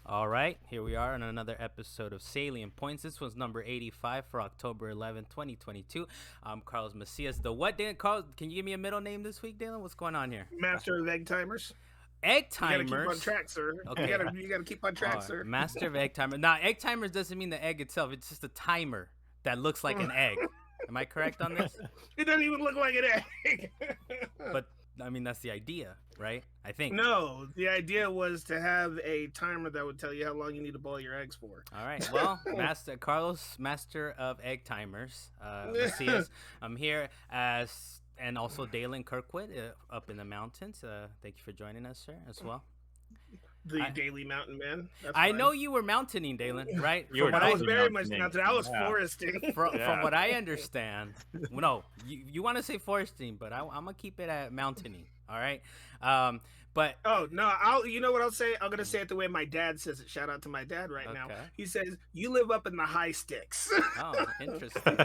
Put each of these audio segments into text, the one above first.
All right, here we are on another episode of Salient Points. This was number 85 for October 11th, 2022. I'm Carlos Macias. The what, Dan? Carl, can you give me a middle name this week, Dalan? What's going on here? Master of Egg Timers. Egg You gotta timers. keep on track, sir. Okay. You gotta keep on track, sir. Master of egg timer. Now, egg timers doesn't mean the egg itself. It's just a timer that looks like an egg. Am I correct on this? It doesn't even look like an egg. But I mean, that's the idea, right? I think. No, the idea was to have a timer that would tell you how long you need to boil your eggs for. All right. Well, Carlos, master of egg timers. Macias, I'm here as, and also Dalan Kirkwood up in the mountains. Thank you for joining us, sir, as well. The Daily Mountain Man. I know you were mountaining, Dalan, right? I was very much mountain. I was foresting. From what I understand, no, you want to say foresting, but I'm gonna keep it at mountaining. All right. But oh no, you know what I'll say? I'm gonna say it the way my dad says it. Shout out to my dad right now. He says, "You live up in the high sticks." Oh, interesting.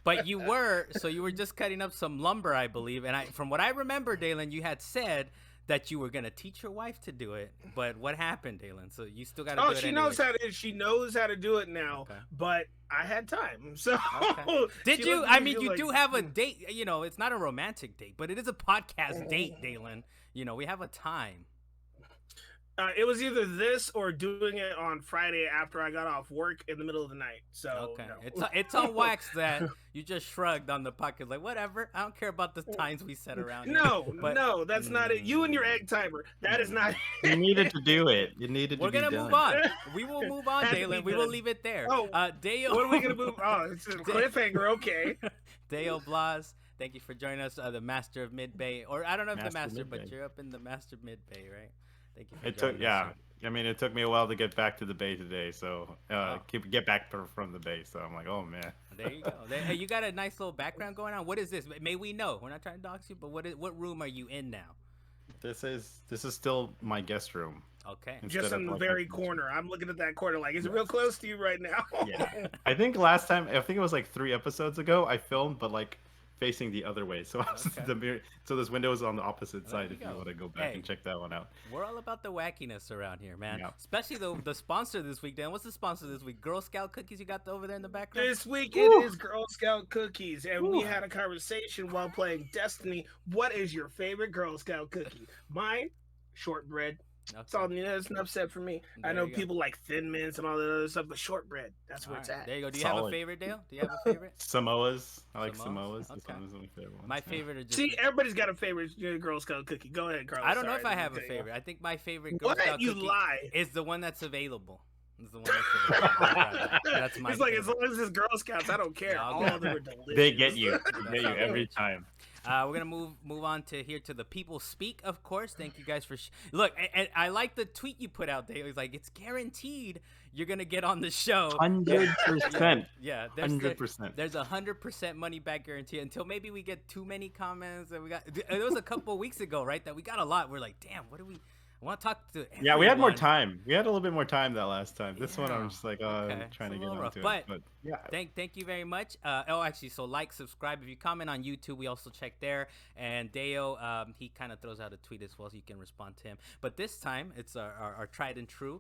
But you were just cutting up some lumber, I believe, and from what I remember, Dalan, you had said that you were gonna teach your wife to do it, but what happened, Dalan? So you still got to do it. She anyway. She knows how to do it now, okay. But I had time. So did you? I mean, you do have a date. You know, it's not a romantic date, but it is a podcast date, Dalan. You know, we have a time. It was either this or doing it on Friday after I got off work in the middle of the night. So okay, no. It's on wax that you just shrugged on the podcast, like whatever. I don't care about the times we set around. No, that's not it. You and your egg timer. That is not. You needed to do it. We're gonna move on. We will move on, Dalan. We will leave it there. Oh, Dale. What are we gonna move? Oh, it's a cliffhanger. Okay. Dale Blas. Thank you for joining us, the Master of Mid Bay, or I don't know if the Master, but you're up in the Master Mid Bay, right? Thank you for joining us. I mean, it took me a while to get back to the Bay today, so get back from the Bay. So I'm like, oh man. There you go. Hey, you got a nice little background going on. What is this? May we know? We're not trying to dox you, but what room are you in now? This is still my guest room. Okay. Just in the very corner. I'm looking at that corner like, is it real close to you right now? Yeah. I think last time, it was like 3 episodes ago, I filmed, but like facing the other way, so the mirror, so this window is on the opposite side if you want to go back and check that one out. We're all about the wackiness around here, man. Yeah. Especially the sponsor this week, Dan. What's the sponsor this week? Girl Scout cookies you got over there in the background? This week it is Girl Scout cookies, and we had a conversation while playing Destiny. What is your favorite Girl Scout cookie? Mine, shortbread. That's all. That's enough said for me. I know people like Thin Mints and all that other stuff, but shortbread, that's where it's at. There you go. Do you have a favorite, Dale? Do you have a favorite? Samoas. I like Samoas. Okay. This one is my favorite one. My favorite are just... See, everybody's got a favorite Girl Scout cookie. Go ahead, Carlos. I don't know if I have a favorite. I think my favorite Girl Scout cookie is the one that's available. It's the one that's available. That's my It's like, as long as it's Girl Scouts, I don't care. All of them are delicious. They get you. They get you every time. We're gonna move on to the People Speak, of course. Thank you guys for look. And I like the tweet you put out there. It's like, it's guaranteed you're gonna get on the show. 100%. Yeah, 100%. There's 100% money back guarantee until maybe we get too many comments. And it was a couple weeks ago, right? That we got a lot. We're like, damn, what do we? I want to talk to everyone. Yeah, we had more time. We had a little bit more time that last time. This one, I'm just like, I'm trying to get onto it. But yeah. Thank you very much. So subscribe. If you comment on YouTube, we also check there. And Deo, he kind of throws out a tweet as well, so you can respond to him. But this time, it's our tried and true.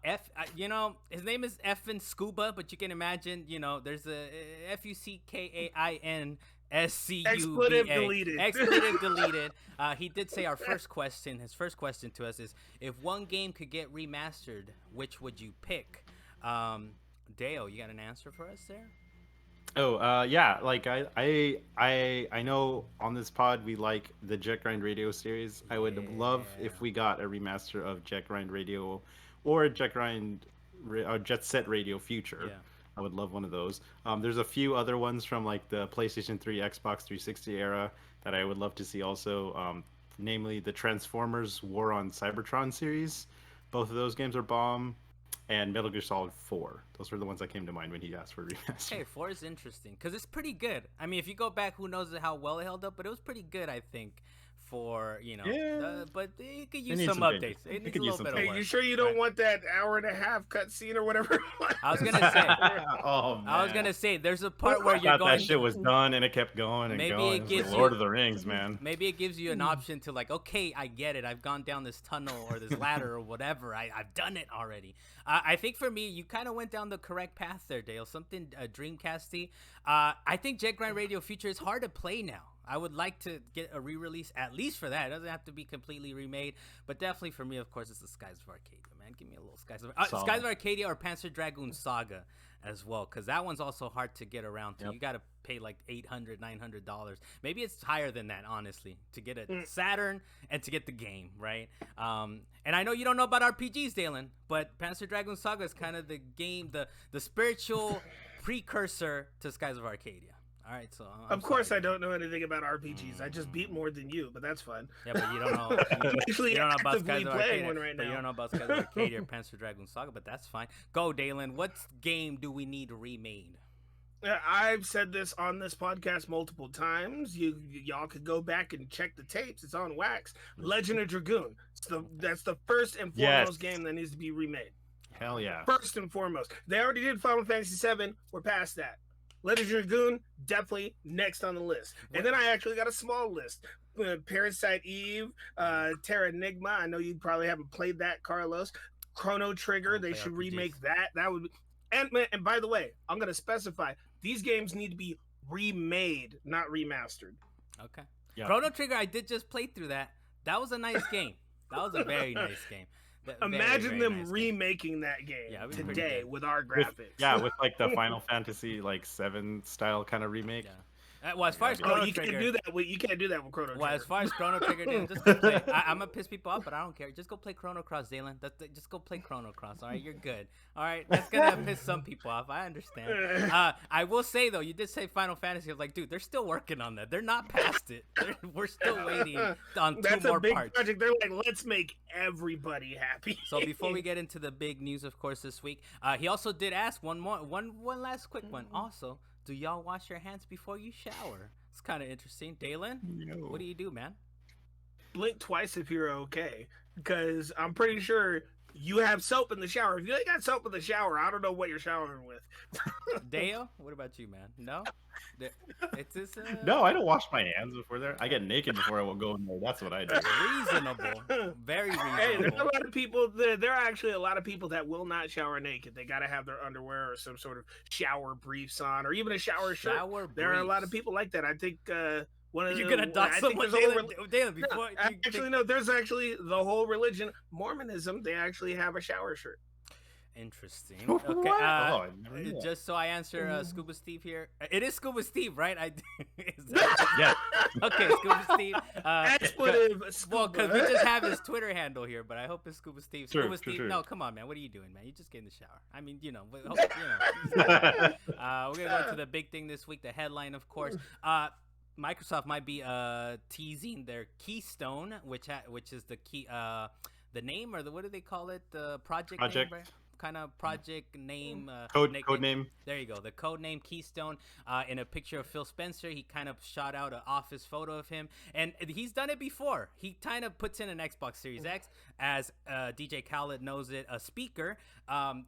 His name is Effin Scuba, but you can imagine, there's a Fuckain. Expletive deleted. Expletive deleted. He did say his first question to us is, if one game could get remastered, which would you pick? Dale, you got an answer for us there? Oh, yeah. Like I know on this pod we like the Jet Grind Radio series. I would love if we got a remaster of Jet Grind Radio or Jet Set Radio Future. Yeah. I would love one of those. There's a few other ones from like the PlayStation 3, Xbox 360 era that I would love to see also. Namely the Transformers War on Cybertron series. Both of those games are bomb. And Metal Gear Solid 4. Those were the ones that came to mind when he asked for a remaster. Okay, 4 is interesting because it's pretty good. I mean, if you go back, who knows how well it held up, but it was pretty good, I think, for but it could use needs some some updates. changes. It needs could a use little some bit of Hey, work. you sure you don't want that hour and a half cutscene or whatever? I was gonna say. Oh man. I was gonna say there's a part where I you're thought going. that shit was done and it kept going and Maybe going. it It was gives like Lord you- of the Rings, man. Maybe it gives you an option to like, okay, I get it. I've gone down this tunnel or this ladder or whatever. I've done it already. I think for me, you kind of went down the correct path there, Dale. Something Dreamcasty. I think Jet Grind Radio Future is hard to play now. I would like to get a re-release at least for that. It doesn't have to be completely remade, but definitely for me, of course, it's the Skies of Arcadia, man. Give me a little Skies of Skies of Arcadia or Panzer Dragoon Saga as well, because that one's also hard to get around to. Yep. You got to pay like $800, $900. Maybe it's higher than that, honestly, to get a Saturn and to get the game, right? And I know you don't know about RPGs, Dalan, but Panzer Dragoon Saga is kind of the game, the spiritual precursor to Skies of Arcadia. All right, so of course I don't know anything about RPGs. I just beat more than you, but that's fun. Yeah, but you don't know. You don't know about Skies of Arcadia. One right now. But you don't know about Skies of Arcadia or Panzer Dragoon Saga, but that's fine. Go, Dalan. What game do we need remade? I've said this on this podcast multiple times. Y'all could go back and check the tapes. It's on wax. Legend of Dragoon. That's the first and foremost game that needs to be remade. Hell yeah. First and foremost. They already did Final Fantasy VII. We're past that. Legend of Dragoon, definitely next on the list. And then I actually got a small list. Parasite Eve, Terra Enigma. I know you probably haven't played that, Carlos. Chrono Trigger. They should remake that. That would be... And by the way, I'm going to specify, these games need to be remade, not remastered. Okay. Yep. Chrono Trigger, I did just play through that. That was a nice game. That was a very nice game. Imagine them remaking that game today with our graphics. With like the Final Fantasy like 7 style kind of remake. Yeah. Well, as far as Chrono you Trigger, can't do that. You can't do that with Chrono Trigger. Well, as far as Chrono Trigger, dude, just go play. I'm gonna piss people off, but I don't care. Just go play Chrono Cross, Dalan. Just go play Chrono Cross. All right, you're good. All right, that's gonna piss some people off. I understand. I will say though, you did say Final Fantasy. I was like, dude, they're still working on that. They're not past it. We're still waiting on that's 2 more a big parts. Project. They're like, let's make everybody happy. So before we get into the big news, of course, this week, he also did ask one last quick one. Also, do y'all wash your hands before you shower? It's kind of interesting. Dalan, what do you do, man? Blink twice if you're okay, because I'm pretty sure you have soap in the shower. If you ain't got soap in the shower, I don't know what you're showering with. Dale, what about you, man? No? It's this, No, I don't wash my hands before there. I get naked before I will go in there. That's what I do. Reasonable. Very reasonable. Hey, there's a lot of people. There are actually a lot of people that will not shower naked. They got to have their underwear or some sort of shower briefs on, or even a shower shirt. There are a lot of people like that. I think one of you're gonna dox someone, Dalan, before no. There's actually the whole religion, Mormonism. They actually have a shower shirt. Interesting. Okay. Just so I answer Scuba Steve here. It is Scuba Steve, right? Yeah. Okay, Scuba Steve. Expletive. Well, because we just have his Twitter handle here, but I hope it's Scuba Steve. Sure. No, come on, man. What are you doing, man? You just get in the shower. I mean, we're gonna go to the big thing this week. The headline, of course. Microsoft might be teasing their Keystone, which is the key, the name, or what do they call it? The project. Name, right? Kind of project name, code name. There you go. The Codename Keystone. In a picture of Phil Spencer, he kind of shot out an office photo of him, and he's done it before. He kind of puts in an Xbox Series X, as DJ Khaled knows it, a speaker.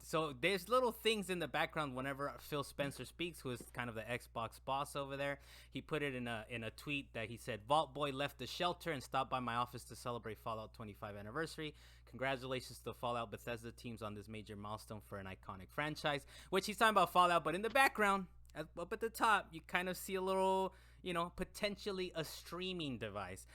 So there's little things in the background whenever Phil Spencer speaks, who is kind of the Xbox boss over there. He put it in a tweet that he said, "Vault Boy left the shelter and stopped by my office to celebrate Fallout 25 anniversary. Congratulations to the Fallout Bethesda teams on this major milestone for an iconic franchise," which he's talking about Fallout, but in the background, up at the top, you kind of see a little, potentially a streaming device.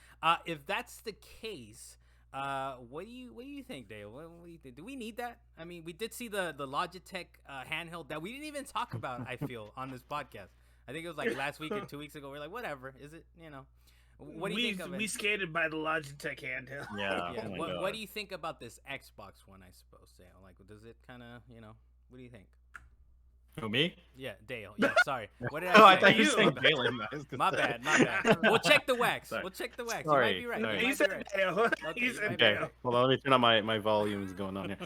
If that's the case, what do you think, Dale? What do you think? Do we need that? I mean, we did see the Logitech handheld that we didn't even talk about, I feel, on this podcast. I think it was like last week or 2 weeks ago. We're like, whatever. Is it, What do you think of it? We skated by the Logitech handheld. Yeah. Yeah. What do you think about this Xbox one, I suppose, Dale? Like, does it kind of, what do you think? Who, me? Yeah, Dale. Yeah, sorry. What did I Oh, say? I thought you were saying Dalan. My bad. We'll check the wax. Sorry. We'll check the wax. Sorry. You might be right. Sorry. You He might said be right. Dale. Okay, He said you might be Dale. right. Well, let me turn on my volumes going on here.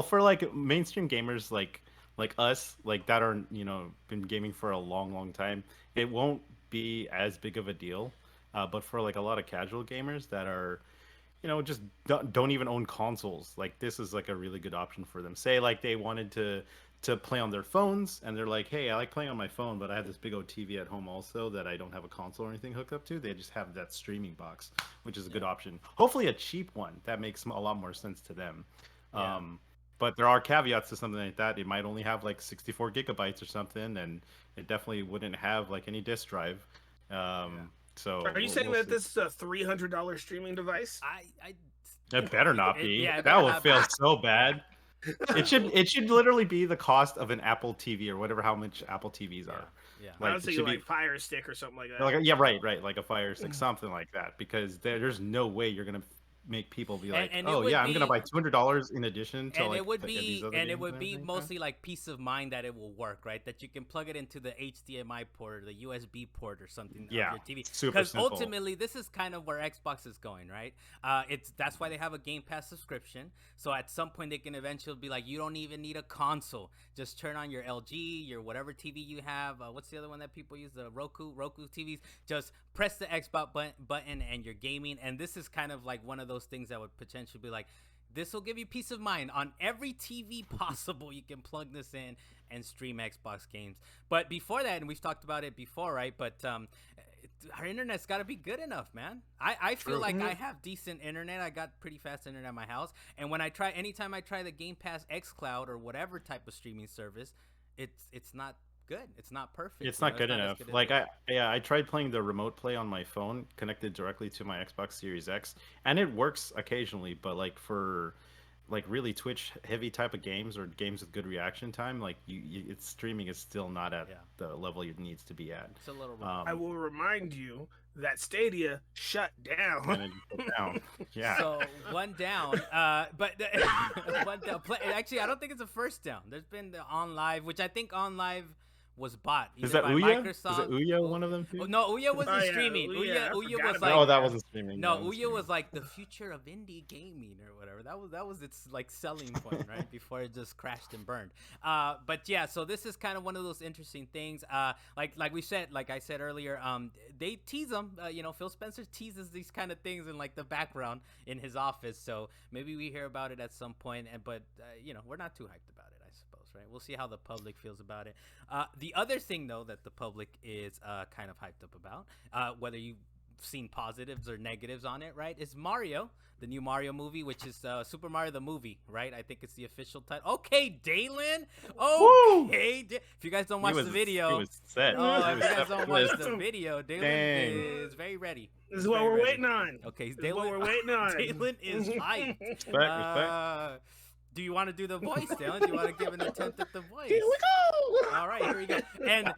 For like mainstream gamers like us, like that are been gaming for a long time, it won't be as big of a deal. But for like a lot of casual gamers that are, just don't even own consoles, like this is like a really good option for them. Say like they wanted to play on their phones, and they're like, hey, I like playing on my phone, but I have this big old TV at home also that I don't have a console or anything hooked up to. They just have that streaming box, which is a good option. Hopefully a cheap one that makes a lot more sense to them. Yeah. But there are caveats to something like that. It might only have like 64 gigabytes or something, and it definitely wouldn't have like any disk drive. So are you saying that this is a $300 streaming device? It better not be. Yeah, that will fail so bad. It should literally be the cost of an Apple TV or whatever, how much Apple TVs are. Yeah. I was thinking like Fire Stick or something like that. Like, yeah, right, like a Fire Stick, something like that. Because there's no way you're gonna make people be like, I'm gonna buy $200 in addition to it would be mostly like peace of mind that it will work, right? That you can plug it into the HDMI port or the USB port or something of your TV. Because ultimately, this is kind of where Xbox is going, right? That's why they have a Game Pass subscription. So at some point, they can eventually be like, you don't even need a console. Just turn on your LG, your whatever TV you have. What's the other one that people use? The Roku TVs. Just press the Xbox button and you're gaming. And this is kind of like one of those things that would potentially be like, this will give you peace of mind on every TV possible. You can plug this in and stream Xbox games. But before that, and we've talked about it before, right? But our internet's got to be good enough, man. I feel like I have decent internet. I got pretty fast internet at my house. And when anytime I try the Game Pass xCloud or whatever type of streaming service, it's not good. It's not perfect. It's not good enough. Like I tried playing the remote play on my phone connected directly to my Xbox Series X, and it works occasionally, but like for like really Twitch heavy type of games or games with good reaction time, like its streaming is still not at the level it needs to be at. It's a little I will remind you that Stadia shut down. Yeah. So one down, but one down. Actually, I don't think it's a first down. There's been the OnLive, which I think OnLive was bought. Is that Ouya? Microsoft. Is it Ouya one of them too? No, Ouya wasn't streaming. Ouya was like, oh, that wasn't streaming. No, Ouya was like the future of indie gaming or whatever. That was its like selling point, right? Before it just crashed and burned. But yeah, so this is kind of one of those interesting things. Like I said earlier, they tease them. Phil Spencer teases these kind of things in like the background in his office. So maybe we hear about it at some point. But we're not too hyped about it. Right, we'll see how the public feels about it. The other thing, though, that the public is kind of hyped up about, whether you've seen positives or negatives on it, right, is Mario, the new Mario movie, which is Super Mario the movie, right? I think it's the official title. Okay, Dalan. Okay, if you guys don't watch the video, he was set. If you guys don't watch the video, Dalan is very ready. This is what we're waiting on. Okay, we're waiting on. Dalan is hyped. Respect. Do you want to do the voice, Dylan? Do you want to give an attempt at the voice? Here we go! All right, here we go. And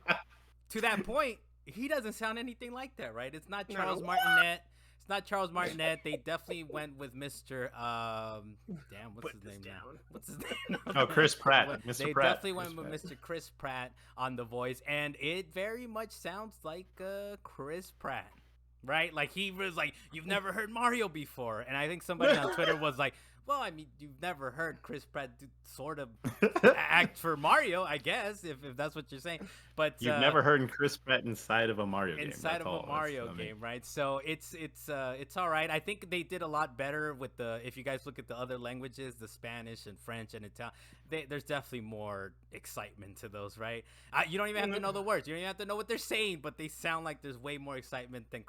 to that point, he doesn't sound anything like that, right? It's not Charles Martinet. It's not Charles Martinet. They definitely went with Mr. What's his name now? What's his name? Oh, Chris Pratt. Mr. They Pratt. definitely went with Mr. Chris Pratt on the voice, and it very much sounds like Chris Pratt, right? Like he was like, you've never heard Mario before, and I think somebody on Twitter was like, well, I mean, you've never heard Chris Pratt sort of act for Mario, I guess, if that's what you're saying. But you've never heard Chris Pratt inside of a Mario game. Inside of a Mario game, right? So it's all right. I think they did a lot better with if you guys look at the other languages, the Spanish and French and Italian, there's definitely more excitement to those, right? You don't even have to know the words. You don't even have to know what they're saying, but they sound like there's way more excitement than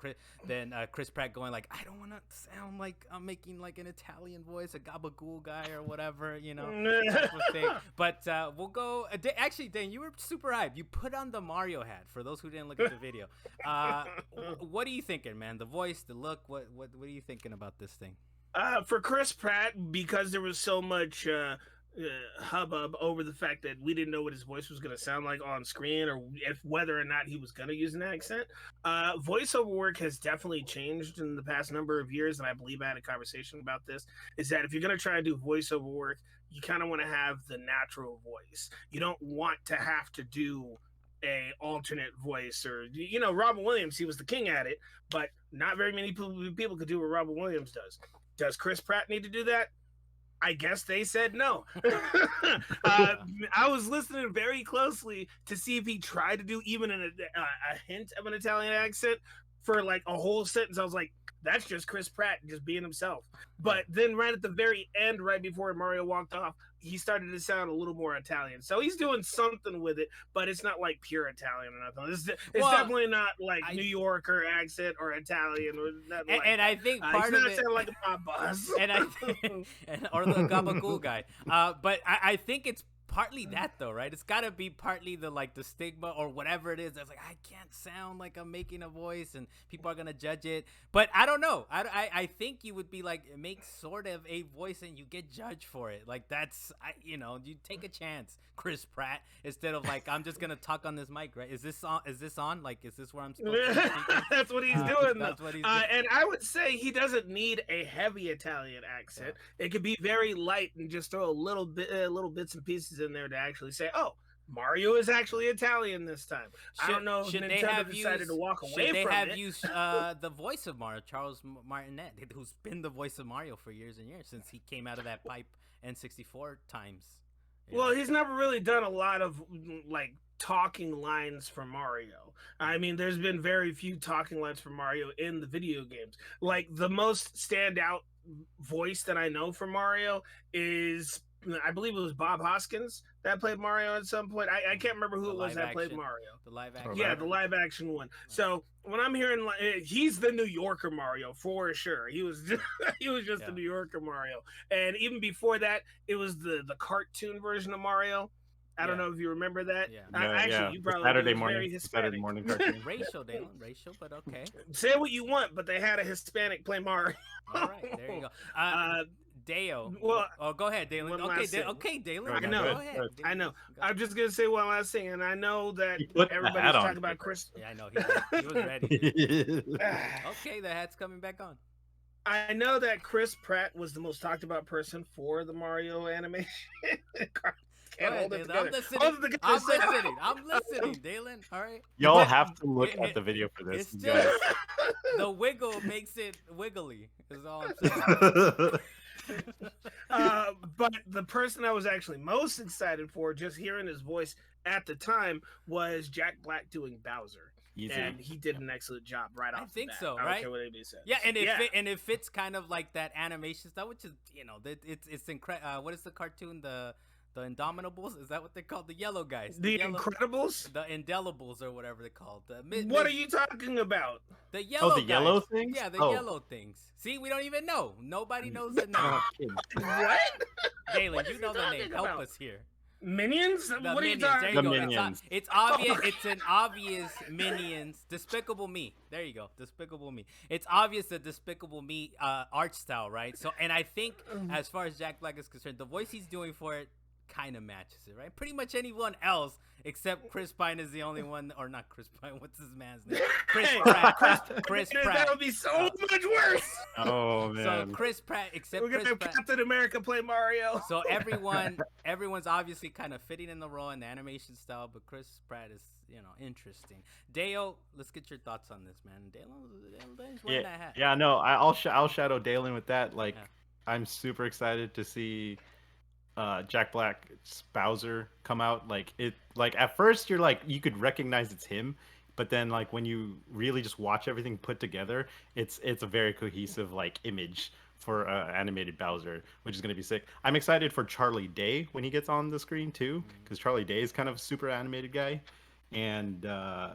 Chris Pratt going like, I don't want to sound like I'm making like an Italian voice, a Gabagool guy or whatever, But we'll go. Actually, Dan, you were super hyped. You put on the Mario hat. For those who didn't look at the video, what are you thinking, man? The voice, the look. What are you thinking about this thing? For Chris Pratt, because there was so much hubbub over the fact that we didn't know what his voice was going to sound like on screen, or whether or not he was going to use an accent. Voiceover work has definitely changed in the past number of years, and I believe I had a conversation about this, is that if you're going to try to do voiceover work, you kind of want to have the natural voice. You don't want to have to do a alternate voice, or Robin Williams, he was the king at it, but not very many people could do what Robin Williams does. Does Chris Pratt need to do that? I guess they said no. I was listening very closely to see if he tried to do even a hint of an Italian accent. for like a whole sentence. I was like, that's just Chris Pratt just being himself. But then right at the very end, right before Mario walked off, he started to sound a little more Italian. So he's doing something with it, but it's not like pure Italian or nothing. It's definitely not like New Yorker accent or Italian or nothing like and that. I think part he's of not it, sounding like a mob boss. and I or the Gabagool guy. But I think it's partly that though, right? It's got to be partly the stigma or whatever it is. That's like, I can't sound like I'm making a voice and people are gonna judge it. But I don't know. I think you would be like, make sort of a voice and you get judged for it. Like that's you take a chance, Chris Pratt, instead of like, I'm just gonna talk on this mic, right? Is this on? Like, is this where I'm supposed to be speaking? That's what he's doing. That's what he's doing. And I would say he doesn't need a heavy Italian accent. Yeah. It could be very light and just throw little bits and pieces in there to actually say, oh, Mario is actually Italian this time. I don't know if Nintendo decided to walk away from it. Should they have used the voice of Mario, Charles Martinet, who's been the voice of Mario for years and years since he came out of that pipe N64 times. Well, he's never really done a lot of like talking lines for Mario. I mean, there's been very few talking lines for Mario in the video games. Like the most standout voice that I know for Mario is, I believe it was Bob Hoskins that played Mario at some point. I can't remember who it was that played Mario. The live action. Yeah, the live action one. So when I'm hearing he's the New Yorker Mario for sure. He was just the New Yorker Mario. And even before that, it was the cartoon version of Mario. I don't know if you remember that. Yeah. Actually, you probably Saturday morning cartoon. Racial, but okay. Say what you want, but they had a Hispanic play Mario. All right, there you go. Deo. Well, go ahead, Dalan. Okay, Dalan. I know. Go ahead. I know. I'm just gonna say one last thing, and I know that everybody's talking about Chris. Yeah, I know. He was ready. Okay, the hat's coming back on. I know that Chris Pratt was the most talked about person for the Mario animation. I'm listening, Dalan. All right. Y'all have to look at the video for this. It's just the wiggle makes it wiggly. Is all I'm saying. But the person I was actually most excited for, just hearing his voice at the time, was Jack Black doing Bowser. Easy. And he did an excellent job right off. I think the bat. so, I right? don't care what anybody says. Yeah, and it fits kind of like that animation stuff, which is it's incredible. What is the cartoon? The Indomitables? Is that what they're called? The yellow guys. The Incredibles? The Indelibles or whatever they're called. What are you talking about? The yellow guys. Yellow things? Yeah, the yellow things. See, we don't even know. Nobody knows the name. What? Dalan, you know the name. Help us here. Minions? What are you talking about? Minions. It's obvious. It's an obvious Minions. Despicable Me. There you go. Despicable Me. It's obvious the Despicable Me art style, right? So, and I think as far as Jack Black is concerned, the voice he's doing for it kind of matches it, right? Pretty much anyone else except Chris Pine is the only one, or not Chris Pine. What's his man's name? Chris Pratt. Chris Pratt. That would be so much worse. Oh man. So Chris Pratt, except we're gonna Chris have Pratt. Captain America play Mario. So everyone's obviously kind of fitting in the role in the animation style, but Chris Pratt is, interesting. Deo, let's get your thoughts on this, man. Dalan's wearing that hat. Yeah, no, I'll shadow Dalan with that. Like, I'm super excited to see Jack Black's Bowser come out. Like at first you're like, you could recognize it's him, but then like when you really just watch everything put together, it's a very cohesive like image for animated Bowser, which is going to be sick. I'm excited for Charlie Day when he gets on the screen too, because Charlie Day is kind of a super animated guy. And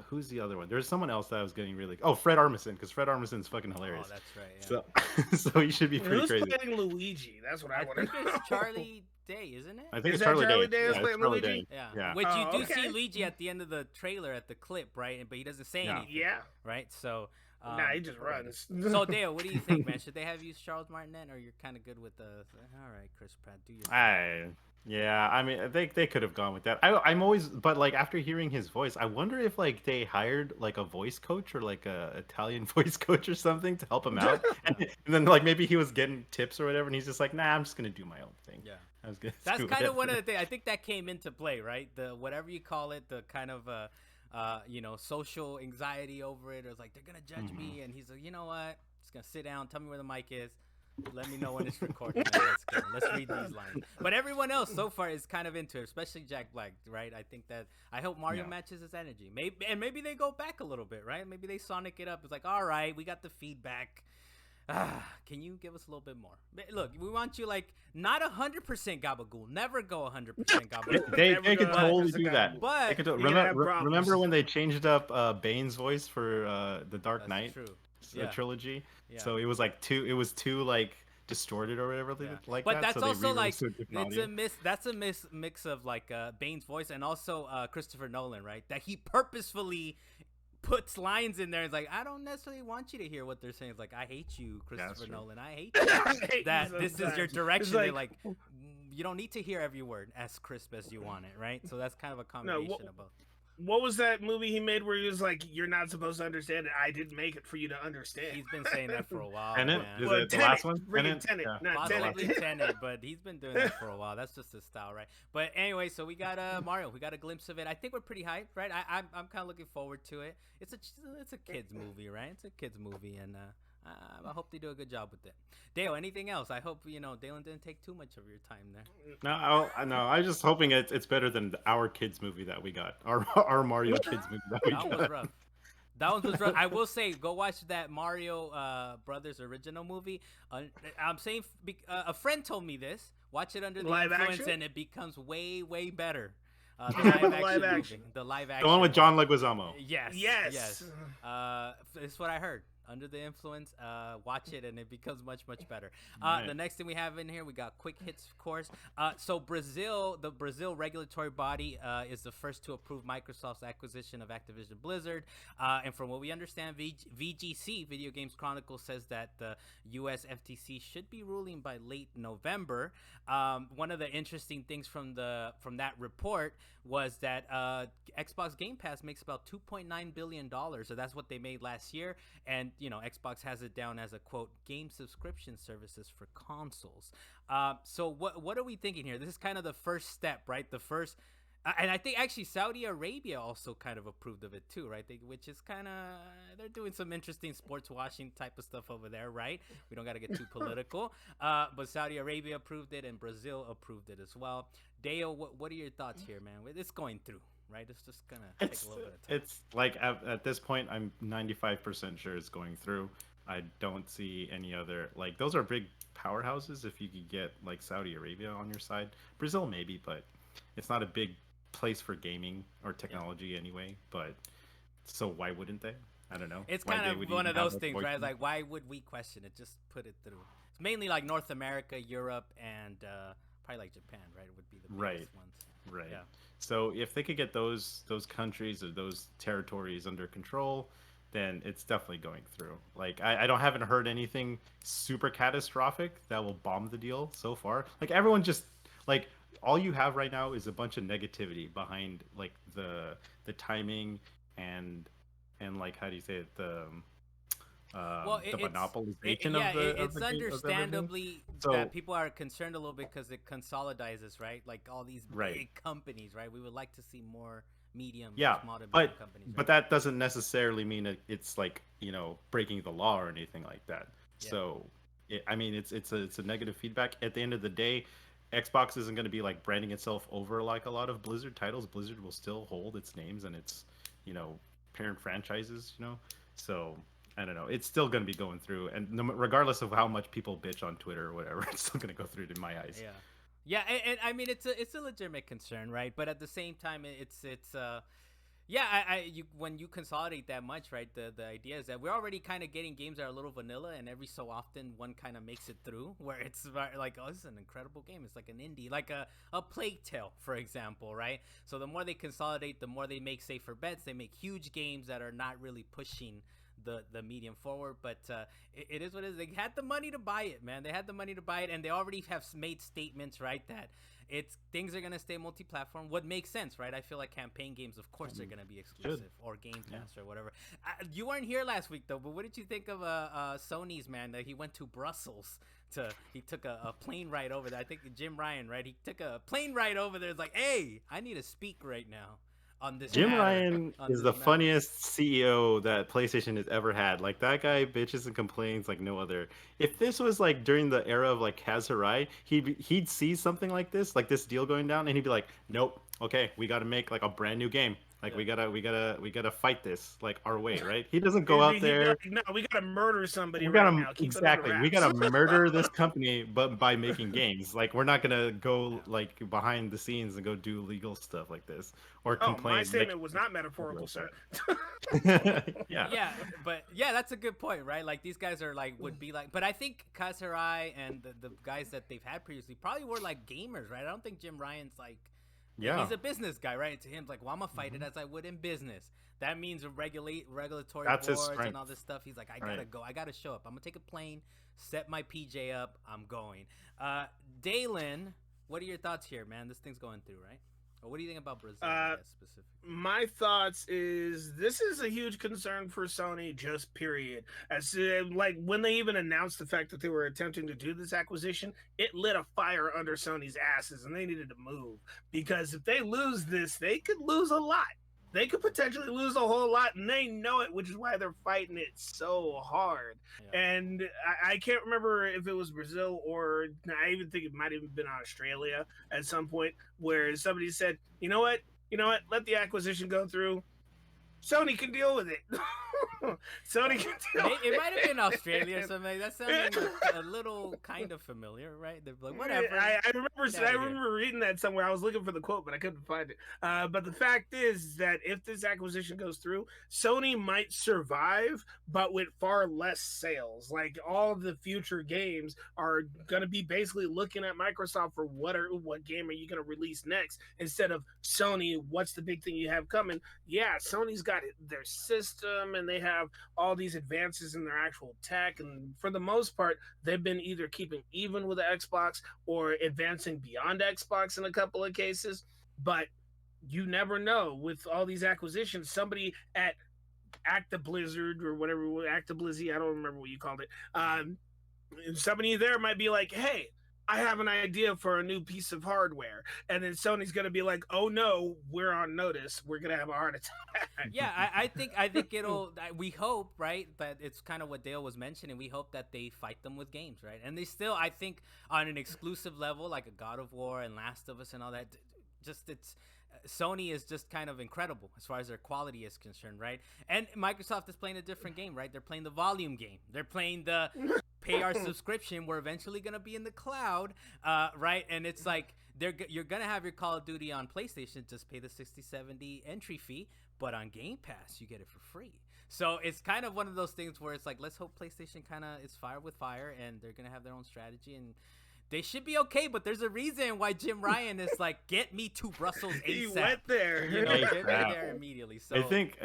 who's the other one? There's someone else that I was getting really... Oh, Fred Armisen, because Fred Armisen's fucking hilarious. Oh, that's right. Yeah. So he should be pretty crazy. Who's playing Luigi? That's what I want to know. It's Charlie Day, isn't it? I think it's Charlie Day. Is playing Luigi? Yeah. Which you do see Luigi at the end of the trailer at the clip, right? But he doesn't say anything. Yeah. Right? So... nah, he just runs. So, Dale, what do you think, man? Should they have used Charles Martinet, or you're kind of good with the... All right, Chris Pratt, do your thing. Yeah, I mean, they could have gone with that. I'm always, but like after hearing his voice, I wonder if like they hired like a voice coach or like a Italian voice coach or something to help him out, and then like maybe he was getting tips or whatever, and he's just like, nah, I'm just gonna do my own thing. Yeah, I was gonna. That's kind of one of the things. I think that came into play, right? The whatever you call it, the kind of social anxiety over it, or it's like they're gonna judge me, and he's like, you know what? Just gonna sit down, tell me where the mic is. Let me know when it's recording. Let's go. Let's read these lines. But everyone else so far is kind of into it, especially Jack Black, right? I hope Mario matches his energy. Maybe they go back a little bit, right? Maybe they Sonic it up. It's like, all right, we got the feedback. Can you give us a little bit more? Look, we want you like not 100% Gabagool. Never go 100% Gabagool. They could totally do that. But remember when they changed up Bane's voice for the Dark Knight trilogy? Yeah. So it was like too like distorted or whatever like but that. that's so also like it's a mix of like Bane's voice and also Christopher Nolan, right? That he purposefully puts lines in there. It's like, I don't necessarily want you to hear what they're saying. It's like, I hate you, Christopher Nolan. I hate you. That this is your direction. They're like, you don't need to hear every word as crisp as you want it, right? So that's kind of a combination of both. What was that movie he made where he was like, "You're not supposed to understand it. I didn't make it for you to understand." He's been saying that for a while. Tenet? Man. Is it the last one? Tenet, not Tenet, but he's been doing that for a while. That's just his style, right? But anyway, so we got Mario. We got a glimpse of it. I think we're pretty hyped, right? I'm kind of looking forward to it. It's a kids movie, right? It's a kids movie, and I hope they do a good job with it. Dale, anything else? I hope Dalan didn't take too much of your time there. No, I was just hoping it's better than our kids movie that we got. Our Mario kids movie that we got. That was rough. That one was rough. I will say, go watch that Mario Brothers original movie. I'm saying a friend told me this. Watch it under the influence, and it becomes way, way better. The live action. The one with John Leguizamo. Yes. It's what I heard. Under the influence, watch it and it becomes much, much better. The next thing we have in here, we got quick hits, of course. So the Brazil regulatory body is the first to approve Microsoft's acquisition of Activision Blizzard. And from what we understand, VGC, Video Games Chronicle, says that the US FTC should be ruling by late November. One of the interesting things from that report was that Xbox Game Pass makes about $2.9 billion. So that's what they made last year. And, Xbox has it down as a, quote, game subscription services for consoles. So what are we thinking here? This is kind of the first step, right? And I think actually Saudi Arabia also kind of approved of it too, right? Which is kind of, they're doing some interesting sports washing type of stuff over there, right? We don't got to get too political. But Saudi Arabia approved it and Brazil approved it as well. Deo, what are your thoughts here, man? It's going through, right? It's just going to take a little bit of time. It's like at this point, I'm 95% sure it's going through. I don't see any other, like, those are big powerhouses if you could get like Saudi Arabia on your side. Brazil maybe, but it's not a big place for gaming or technology anyway. But so why wouldn't they? I don't know. It's kind of one of those things, right? Like, why would we question it? Just put it through. It's mainly like North America, Europe, and probably like Japan, right? It would be the biggest ones. Right. Yeah. So if they could get those countries or those territories under control, then it's definitely going through. Like I haven't heard anything super catastrophic that will bomb the deal so far. Like everyone just like all you have right now is a bunch of negativity behind like the timing and like how do you say it the monopolization of the it's understandably that people are concerned a little bit because it consolidates, right? Like all these big companies, right? We would like to see more medium, small to medium companies. Right? But that doesn't necessarily mean it's like breaking the law or anything like that. Yeah. So, it's a negative feedback. At the end of the day, Xbox isn't going to be like branding itself over like a lot of Blizzard titles. Blizzard will still hold its names and its parent franchises. So. I don't know. It's still going to be going through, and regardless of how much people bitch on Twitter or whatever, it's still going to go through in my eyes. Yeah, and I mean it's a legitimate concern, right? But at the same time, when you consolidate that much, right? The idea is that we're already kind of getting games that are a little vanilla, and every so often one kind of makes it through, where it's like, oh, this is an incredible game. It's like an indie, like a Plague Tale, for example, right? So the more they consolidate, the more they make safer bets. They make huge games that are not really pushing the medium forward, but it is what it is. They had the money to buy it, man. They had the money to buy it, and they already have made statements, right, that things are gonna stay multi-platform. What makes sense, right? I feel like campaign games, of course, are gonna be exclusive or Game Pass or whatever. You weren't here last week though, but what did you think of Sony's man that he went to Brussels? He took a plane ride over there. I think Jim Ryan, right? He took a plane ride over there. It's like, hey, I need to speak right now on this Jim matter, Ryan on is this the matter. funniest CEO that PlayStation has ever had. Like that guy bitches and complains like no other. If this was like during the era of like Kaz Hirai, he'd see something like this deal going down, and he'd be like, "Nope, okay, we got to make like a brand new game. Like Yeah. we gotta fight this like our way, right?" He doesn't go out He'd be there. like, no, we gotta murder somebody We right gotta now. Keep it under exactly. We wraps. gotta murder this company, but by making games. Like we're not gonna go like behind the scenes and go do legal stuff like this or Oh, my complain. statement was not metaphorical, sir. Yeah. Yeah, but yeah, that's a good point, right? Like these guys are like would be like, but I think Kazurai and the guys that they've had previously probably were like gamers, right? I don't think Jim Ryan's like, Yeah. he's a business guy, right? To him, like, well, I'm gonna fight it as I would in business. That means regulatory That's his boards and strength. all this stuff. He's like, I gotta Right. go, I gotta show up. I'm gonna take a plane, set my PJ up, I'm going. Dalan, what are your thoughts here, man? This thing's going through, right? Or what do you think about Brazil, I guess, specifically? My thoughts is this is a huge concern for Sony, just period. As like when they even announced the fact that they were attempting to do this acquisition, it lit a fire under Sony's asses, and they needed to move because if they lose this, they could lose a lot. They could potentially lose a whole lot, and they know it, which is why they're fighting it so hard. Yeah. And I can't remember if it was Brazil or I even think it might have even been Australia at some point where somebody said, you know what, let the acquisition go through. Sony can deal with it. Sony can deal with It might have been Australia or something. That sounded like a little kind of familiar, right? They're like, whatever. I remember reading that somewhere. I was looking for the quote, but I couldn't find it. But the fact is that if this acquisition goes through, Sony might survive, but with far less sales. Like all of the future games are going to be basically looking at Microsoft for what game are you going to release next instead of Sony. What's the big thing you have coming? Yeah, Sony's got their system and they have all these advances in their actual tech, and for the most part they've been either keeping even with the Xbox or advancing beyond Xbox in a couple of cases. But you never know with all these acquisitions. Somebody at Activison Blizzard or whatever, Activision, I don't remember what you called it, somebody there might be like, hey, I have an idea for a new piece of hardware. And then Sony's going to be like, oh no, we're on notice. We're going to have a heart attack. Yeah, I think it'll, we hope, right, that it's kind of what Dale was mentioning. We hope that they fight them with games, right? And they still, I think, on an exclusive level, like a God of War and Last of Us and all that, just Sony is just kind of incredible as far as their quality is concerned, right? And Microsoft is playing a different game, right? They're playing the volume game. They're playing the pay our subscription. We're eventually going to be in the cloud, right? And it's like you're going to have your Call of Duty on PlayStation. Just pay the $60-$70 entry fee, but on Game Pass, you get it for free. So it's kind of one of those things where it's like, let's hope PlayStation kind of is fire with fire, and they're going to have their own strategy, and they should be okay, but there's a reason why Jim Ryan is like, get me to Brussels ASAP. He went there. You know, get me there immediately. So I think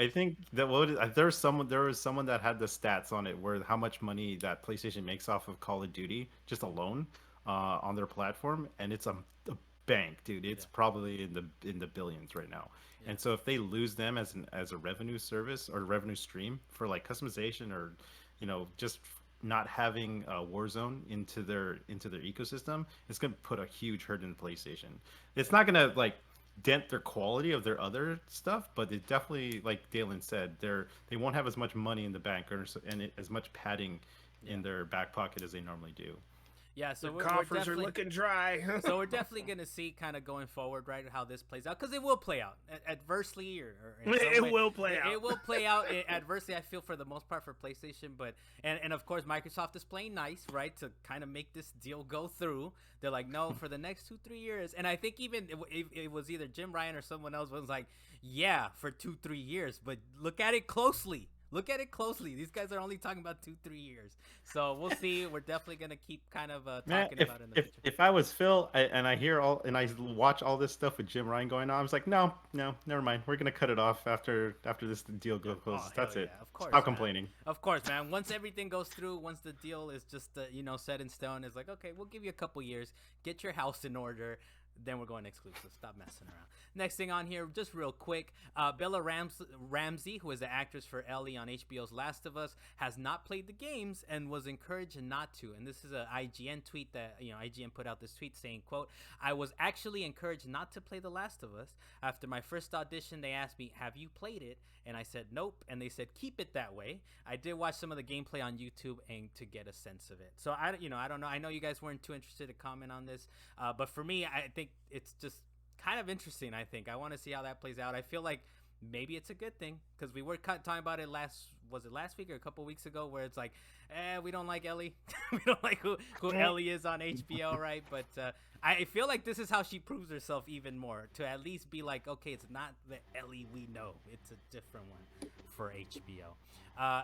that there was someone that had the stats on it where how much money that PlayStation makes off of Call of Duty just alone on their platform, and it's a bank, dude. It's probably in the billions right now. Yeah. And so if they lose them as a revenue service or revenue stream for like customization or just not having a Warzone into their ecosystem, it's going to put a huge hurt in PlayStation. It's not going to like dent their quality of their other stuff, but it definitely, like Dalan said, they won't have as much money in the bank and as much padding in their back pocket as they normally do. Yeah, so the coffers are looking dry. So we're definitely going to see kind of going forward, right, how this plays out, because it will play out adversely or in some it way. will play out. It will play out adversely, I feel, for the most part for PlayStation, but and of course Microsoft is playing nice, right, to kind of make this deal go through. They're like, no, for the next 2-3 years, and I think even it was either Jim Ryan or someone else was like, yeah, for 2-3 years, but look at it closely. Look at it closely. These guys are only talking about 2-3 years. So we'll see. We're definitely going to keep kind of talking about it in the future. If I was Phil and I watch all this stuff with Jim Ryan going on, I was like, no, never mind. We're going to cut it off after this deal goes closes. That's it. Of course. Stop complaining. Of course, man. Once everything goes through, once the deal is just set in stone, it's like, okay, we'll give you a couple years. Get your house in order. then we're going exclusive. Stop messing around. Next thing on here, just real quick, Bella Ramsey, who is the actress for Ellie on HBO's Last of Us, has not played the games and was encouraged not to. And this is an IGN tweet that, IGN put out this tweet saying, quote, "I was actually encouraged not to play The Last of Us. After my first audition, they asked me, 'Have you played it?' And I said, 'Nope.' And they said, 'Keep it that way.' I did watch some of the gameplay on YouTube and to get a sense of it." So I don't know. I know you guys weren't too interested to comment on this, but for me, I think it's just kind of interesting. I want to see how that plays out. I feel like maybe it's a good thing, because we were talking about it last week or a couple weeks ago, where it's like, we don't like Ellie. We don't like who Ellie is on HBO, right? But I feel like this is how she proves herself even more, to at least be like, okay, it's not the Ellie we know, it's a different one for HBO.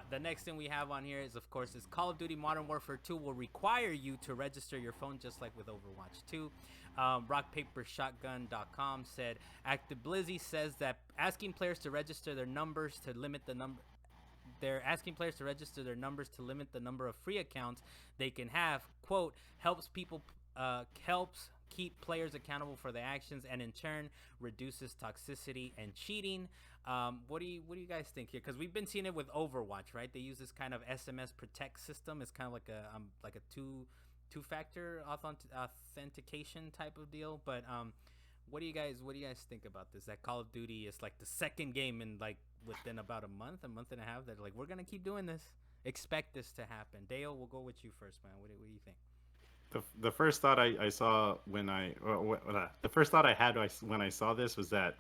The next thing we have on here is, of course, is Call of Duty Modern Warfare 2 will require you to register your phone, just like with Overwatch 2. RockPaperShotgun.com said, Activision says that asking players to register their numbers to limit the number. They're asking players to register their numbers to limit the number of free accounts they can have. Quote, helps keep players accountable for their actions, and in turn reduces toxicity and cheating. What do you guys think here? Because we've been seeing it with Overwatch, right? They use this kind of SMS protect system. It's kind of like a two-factor authentication type of deal. But what do you guys think about this? That Call of Duty is like the second game in like within about a month and a half that like, we're gonna keep doing this. Expect this to happen. Dale, we'll go with you first, man. What do you think? The first thought I saw when the first thought I had when I saw this was that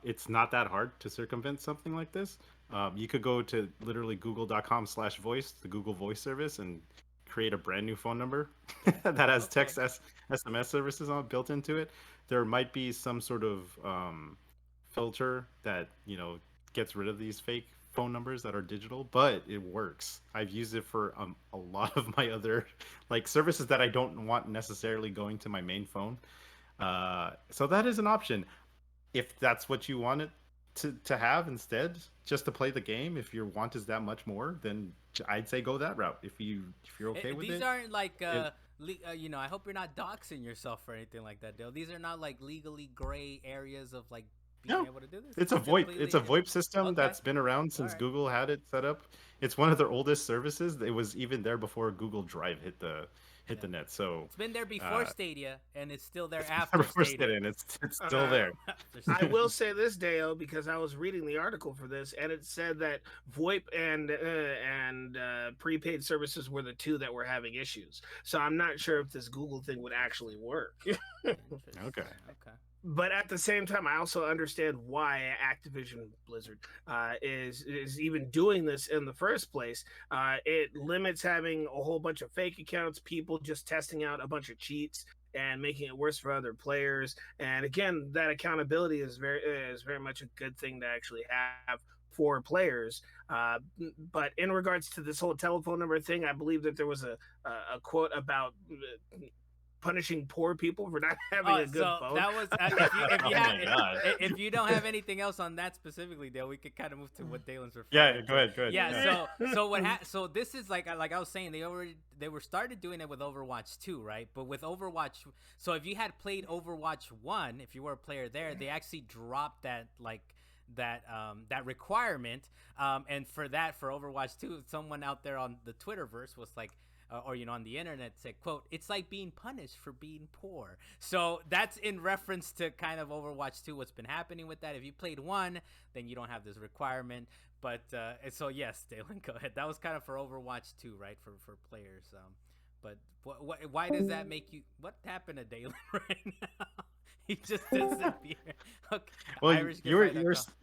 it's not that hard to circumvent something like this. You could go to literally google.com/voice, the Google Voice service, and create a brand new phone number that has text SMS services built into it. There might be some sort of filter that gets rid of these fake phone numbers that are digital, but it works. I've used it for a lot of my other services that I don't want necessarily going to my main phone. So that is an option if that's what you want it to have instead, just to play the game. If your want is that much more, then I'd say go that route. If you're okay with it. These aren't like I hope you're not doxing yourself or anything like that, Dale. These are not like legally gray areas of like being able to do this. It's a VoIP system that's been around since Google had it set up. It's one of their oldest services. It was even there before Google Drive hit the net. So it's been there before Stadia, and it's still there after Stadia. And it's still there. I will say this, Dale, because I was reading the article for this, and it said that VoIP and prepaid services were the two that were having issues. So I'm not sure if this Google thing would actually work. Okay. But at the same time, I also understand why Activision Blizzard is even doing this in the first place. It limits having a whole bunch of fake accounts, people just testing out a bunch of cheats and making it worse for other players. And again, that accountability is very much a good thing to actually have for players. But in regards to this whole telephone number thing, I believe that there was a quote about punishing poor people for not having a good phone. That was if you don't have anything else on that specifically, Dale, we could kind of move to what Dalen's referring. Yeah, go ahead. Yeah, so this is like I was saying, they were started doing it with Overwatch 2, right? But with Overwatch, so if you had played Overwatch 1, if you were a player there, they actually dropped that requirement, and for Overwatch 2, someone out there on the Twitterverse was like, or on the internet said, quote, "It's like being punished for being poor." So that's in reference to kind of Overwatch 2, what's been happening with that. If you played 1, then you don't have this requirement. But so yes, Dalen, go ahead. That was kind of for Overwatch 2, right, for players. But why does that make you? What happened to Dalen right now? He just disappeared. Okay. Well, you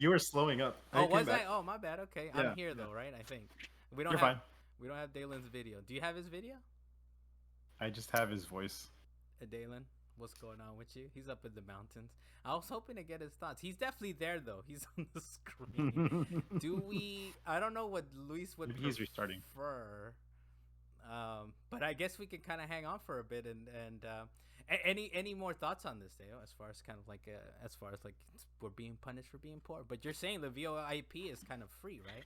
were slowing up. Oh, was I? Oh, my bad. Okay, I'm here though, right? I think You're fine. We don't have Dalen's video. Do you have his video? I just have his voice. Dalen, what's going on with you? He's up in the mountains. I was hoping to get his thoughts. He's definitely there, though. He's on the screen. I don't know what Luis would prefer. He's restarting. But I guess we can kind of hang on for a bit. And any more thoughts on this, Dale, as far as kind of like, we're being punished for being poor? But you're saying the VoIP is kind of free, right?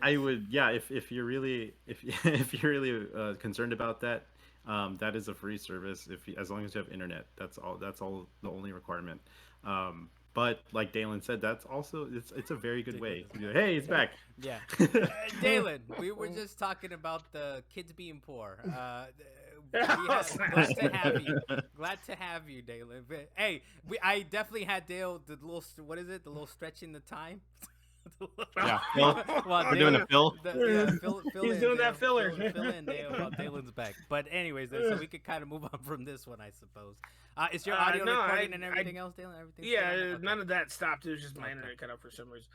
I would, if you're really concerned about that, That is a free service as long as you have internet. That's all. That's all. The only requirement. But like Dalan said, that's also it's a very good way. Hey, he's back. Yeah, Dalan, we were just talking about the kids being poor. Glad to have you. Glad to have you, Dalan. Hey, I definitely had Dale the little the little stretch in the time. Yeah, Phil. We're doing a Phil. He's doing that filler. Fill in Dale while Dalen's back. But anyways, so we could kind of move on from this one, I suppose. Is your audio recording and everything else, Dalen? Yeah, none of that stopped. It was just my internet cut off for some reason.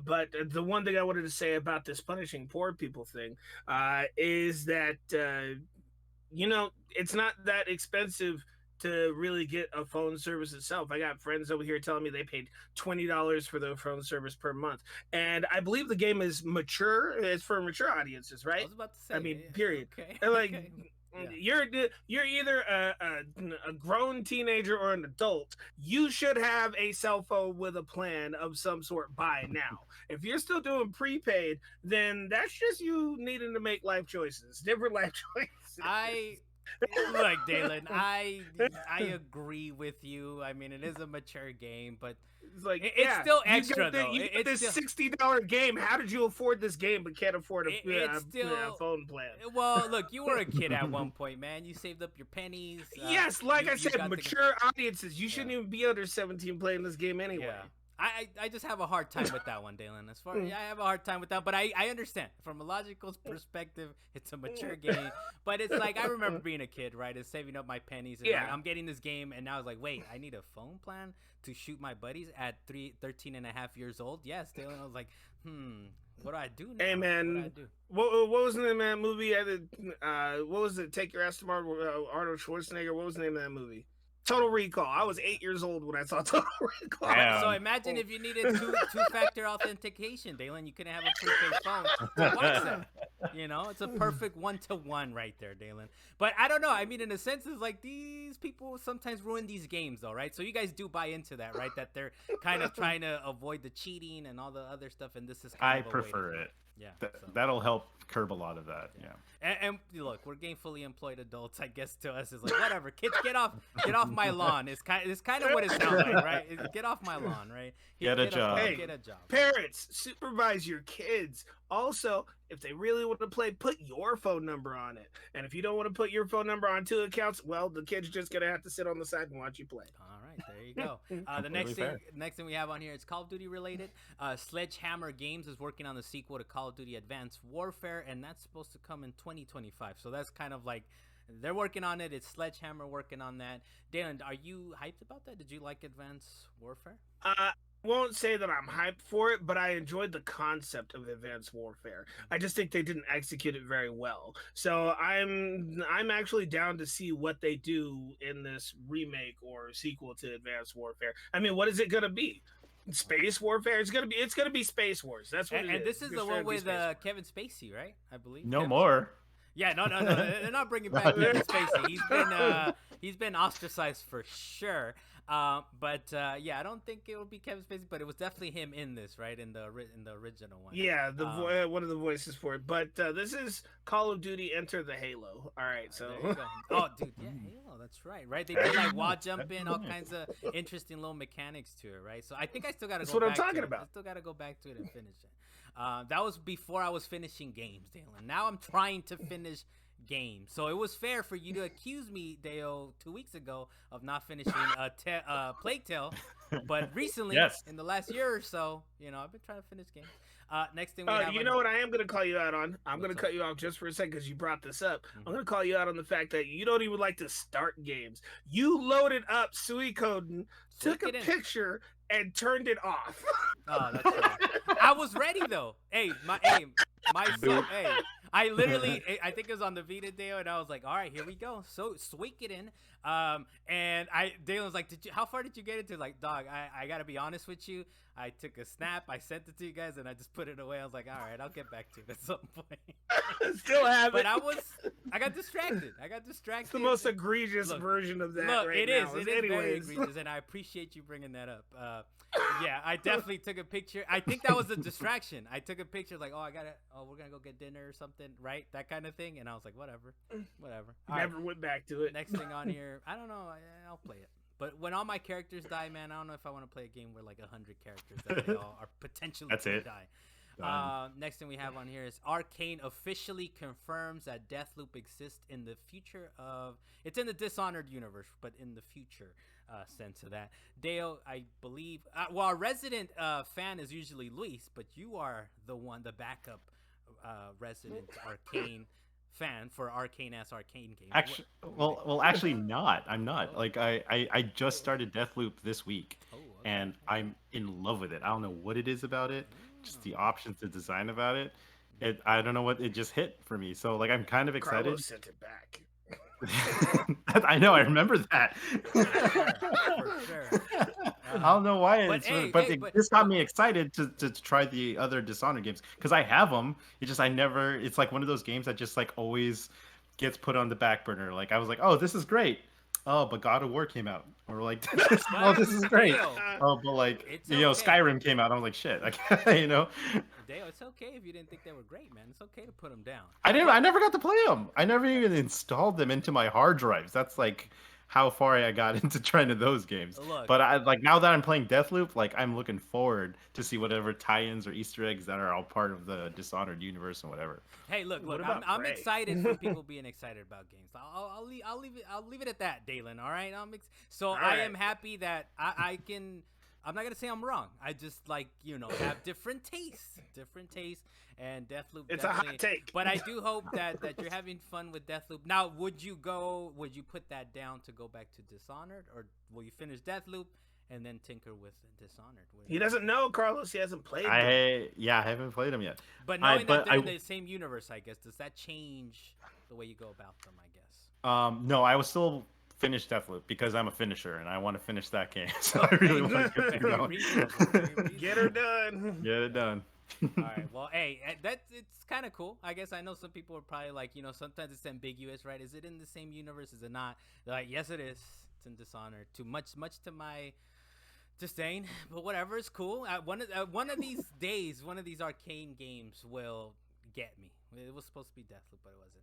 But the one thing I wanted to say about this punishing poor people thing is that it's not that expensive to really get a phone service itself. I got friends over here telling me they paid $20 for the phone service per month, and I believe the game is mature. It's for mature audiences, right? I was about to say. I mean, period. Okay. Like, okay. you're either a grown teenager or an adult. You should have a cell phone with a plan of some sort by now. If you're still doing prepaid, then that's just you needing to make life choices, different life choices. Look, Dalan, I agree with you. I mean, it is a mature game, but it's like it's still extra though. You get this $60 game. How did you afford this game but can't afford a phone plan? Well, look, you were a kid at one point, man. You saved up your pennies. Yes, like I said, mature audiences. You shouldn't even be under 17 playing this game anyway. Yeah. I just have a hard time with that one, Dalan. I have a hard time with that, but I understand from a logical perspective, it's a mature game. But it's like I remember being a kid, right? It's saving up my pennies. And like, I'm getting this game, and now I was like, wait, I need a phone plan to shoot my buddies at 13 and a half years old. Yes, Dalan. I was like, what do I do now? Hey man, what was the name of that movie? What was it? Take Your Ass to Mars, Arnold Schwarzenegger. What was the name of that movie? Total Recall. I was 8 years old when I saw Total Recall. Damn. So imagine if you needed two-factor authentication, Dalan, you couldn't have a prepaid phone. What's that? It's a perfect 1-to-1 right there, Dalan. But I don't know. I mean, in a sense, it's like these people sometimes ruin these games, though, right? So you guys do buy into that, right? That they're kind of trying to avoid the cheating and all the other stuff, and this is kind of a prefer way it. Yeah, that'll help curb a lot of that. Yeah. And look, we're gainfully employed adults. I guess to us is like whatever. Kids, get off my lawn. It's kind of what it sounds like, right? Get off my lawn, right? Get a job. Get a job. Parents, supervise your kids. Also, if they really want to play, put your phone number on it. And if you don't want to put your phone number on 2 accounts, well, the kid's just gonna have to sit on the side and watch you play. All right, there you go. The next thing we have on here is Call of Duty related. Sledgehammer Games is working on the sequel to Call of Duty Advanced Warfare, and that's supposed to come in 2025. So that's kind of like they're working on it. It's Sledgehammer working on that. Dalan, are you hyped about that? Did you like Advanced Warfare? Won't say that I'm hyped for it, but I enjoyed the concept of Advanced Warfare. I just think they didn't execute it very well. So I'm actually down to see what they do in this remake or sequel to Advanced Warfare. I mean, what is it gonna be? Space warfare? It's gonna be Space Wars. That's what it is. And this is the one with Kevin Spacey, right? I believe. No more. Yeah, no. They're not bringing back Kevin Spacey. He's been ostracized for sure. But I don't think it will be Kevin Spacey, but it was definitely him in this, right? In the original one. Yeah, one of the voices for it. But this is Call of Duty Enter the Halo. All right, so. There you go. Oh, dude, yeah, Halo. That's right. They did like wall jump in, all kinds of interesting little mechanics to it, right? So I think I still got to go back to it. That's what I'm talking about. I still got to go back to it and finish it. That was before I was finishing games, Dalan. Now I'm trying to finish games. So it was fair for you to accuse me, Deo, 2 weeks ago of not finishing Plague Tale. But recently, in the last year or so, I've been trying to finish games. Next thing we have. You know what I am going to call you out on? I'm going to cut you off just for a second because you brought this up. I'm going to call you out on the fact that you don't even like to start games. You loaded up Suikoden, took a picture, and turned it off. Oh, that's right. I was ready though. Hey, my son. Hey, I think it was on the Vita Deo, and I was like, all right, here we go. So Suikoden, And Dalen was like, how far did you get into? Like, dog, I gotta be honest with you. I took a snap, I sent it to you guys, and I just put it away. I was like, all right, I'll get back to it at some point. Still have But it. I got distracted. It's the most egregious version of that right now. It is very egregious, and I appreciate you bringing that up. Yeah, I definitely took a picture. I think that was a distraction. I took a picture like, we're gonna go get dinner or something, right? That kind of thing. And I was like, whatever. Never went back to it. Next thing on here, I don't know. I'll play it. But when all my characters die, man, I don't know if I want to play a game where like 100 characters that they all are potentially to die. Next thing we have on here is Arcane officially confirms that Deathloop exists in the future of... It's in the Dishonored universe, but in the future sense of that. Dale, I believe... well, our resident fan is usually Luis, but you are the backup resident Arcane fan for Arcane-ass Arcane game. Actually, actually not. I'm not. Like I just started Deathloop this week, and I'm in love with it. I don't know what it is about it, just the options, the design about it. I don't know what it just hit for me. So like I'm kind of excited. Carlos sent it back. I know. I remember that. For sure. I don't know why, it just got me excited to try the other Dishonored games because I have them. It's like one of those games that just like always gets put on the back burner. Like I was like, oh, this is great. Oh, but God of War came out. Or like, oh, this is great. Oh, but like, Skyrim came out. I was like, shit. Like, Dale, it's okay if you didn't think they were great, man. It's okay to put them down. I never got to play them. I never even installed them into my hard drives. That's like how far I got into trying to those games. Look, but I like now that I'm playing Deathloop, like I'm looking forward to see whatever tie-ins or Easter eggs that are all part of the Dishonored universe and whatever. Hey, look, I'm excited for people being excited about games. I'll leave it at that, Dalan. All right, I am happy that I can. I'm not gonna say I'm wrong. I just have different tastes, and Deathloop. It's a hot take, but I do hope that you're having fun with Deathloop. Now, would you put that down to go back to Dishonored, or will you finish Deathloop and then tinker with Dishonored? He doesn't know, Carlos. He hasn't played. I haven't played them yet. But knowing that they're in the same universe, I guess, does that change the way you go about them? I guess. No, I was still. Finish Deathloop because I'm a finisher and I want to finish that game. So I really want to get going. Get her done. Get it done. All right. Well, hey, it's kind of cool. I guess I know some people are probably like, sometimes it's ambiguous, right? Is it in the same universe? Is it not? They're like, yes, it is. It's in Dishonored. Too much to my disdain, but whatever. It's cool. One of these days, one of these Arcane games will get me. It was supposed to be Deathloop, but it wasn't.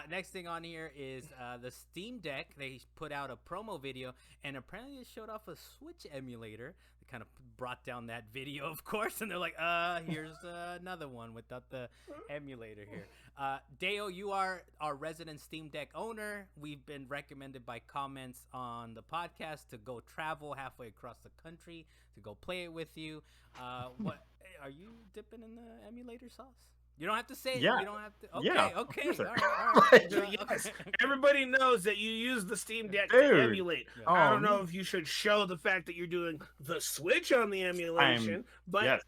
Next thing on here is the Steam Deck. They put out a promo video, and apparently it showed off a Switch emulator. They kind of brought down that video, of course, and they're like, here's another one without the emulator here. Deo, you are our resident Steam Deck owner. We've been recommended by comments on the podcast to go travel halfway across the country to go play it with you. What are you dipping in the emulator sauce? You don't have to say it. Yeah. You don't have to. Okay, yeah, okay. All right. Yes. Everybody knows that you use the Steam Deck to emulate. Yeah. I don't know if you should show the fact that you're doing the Switch on the emulation, but yes.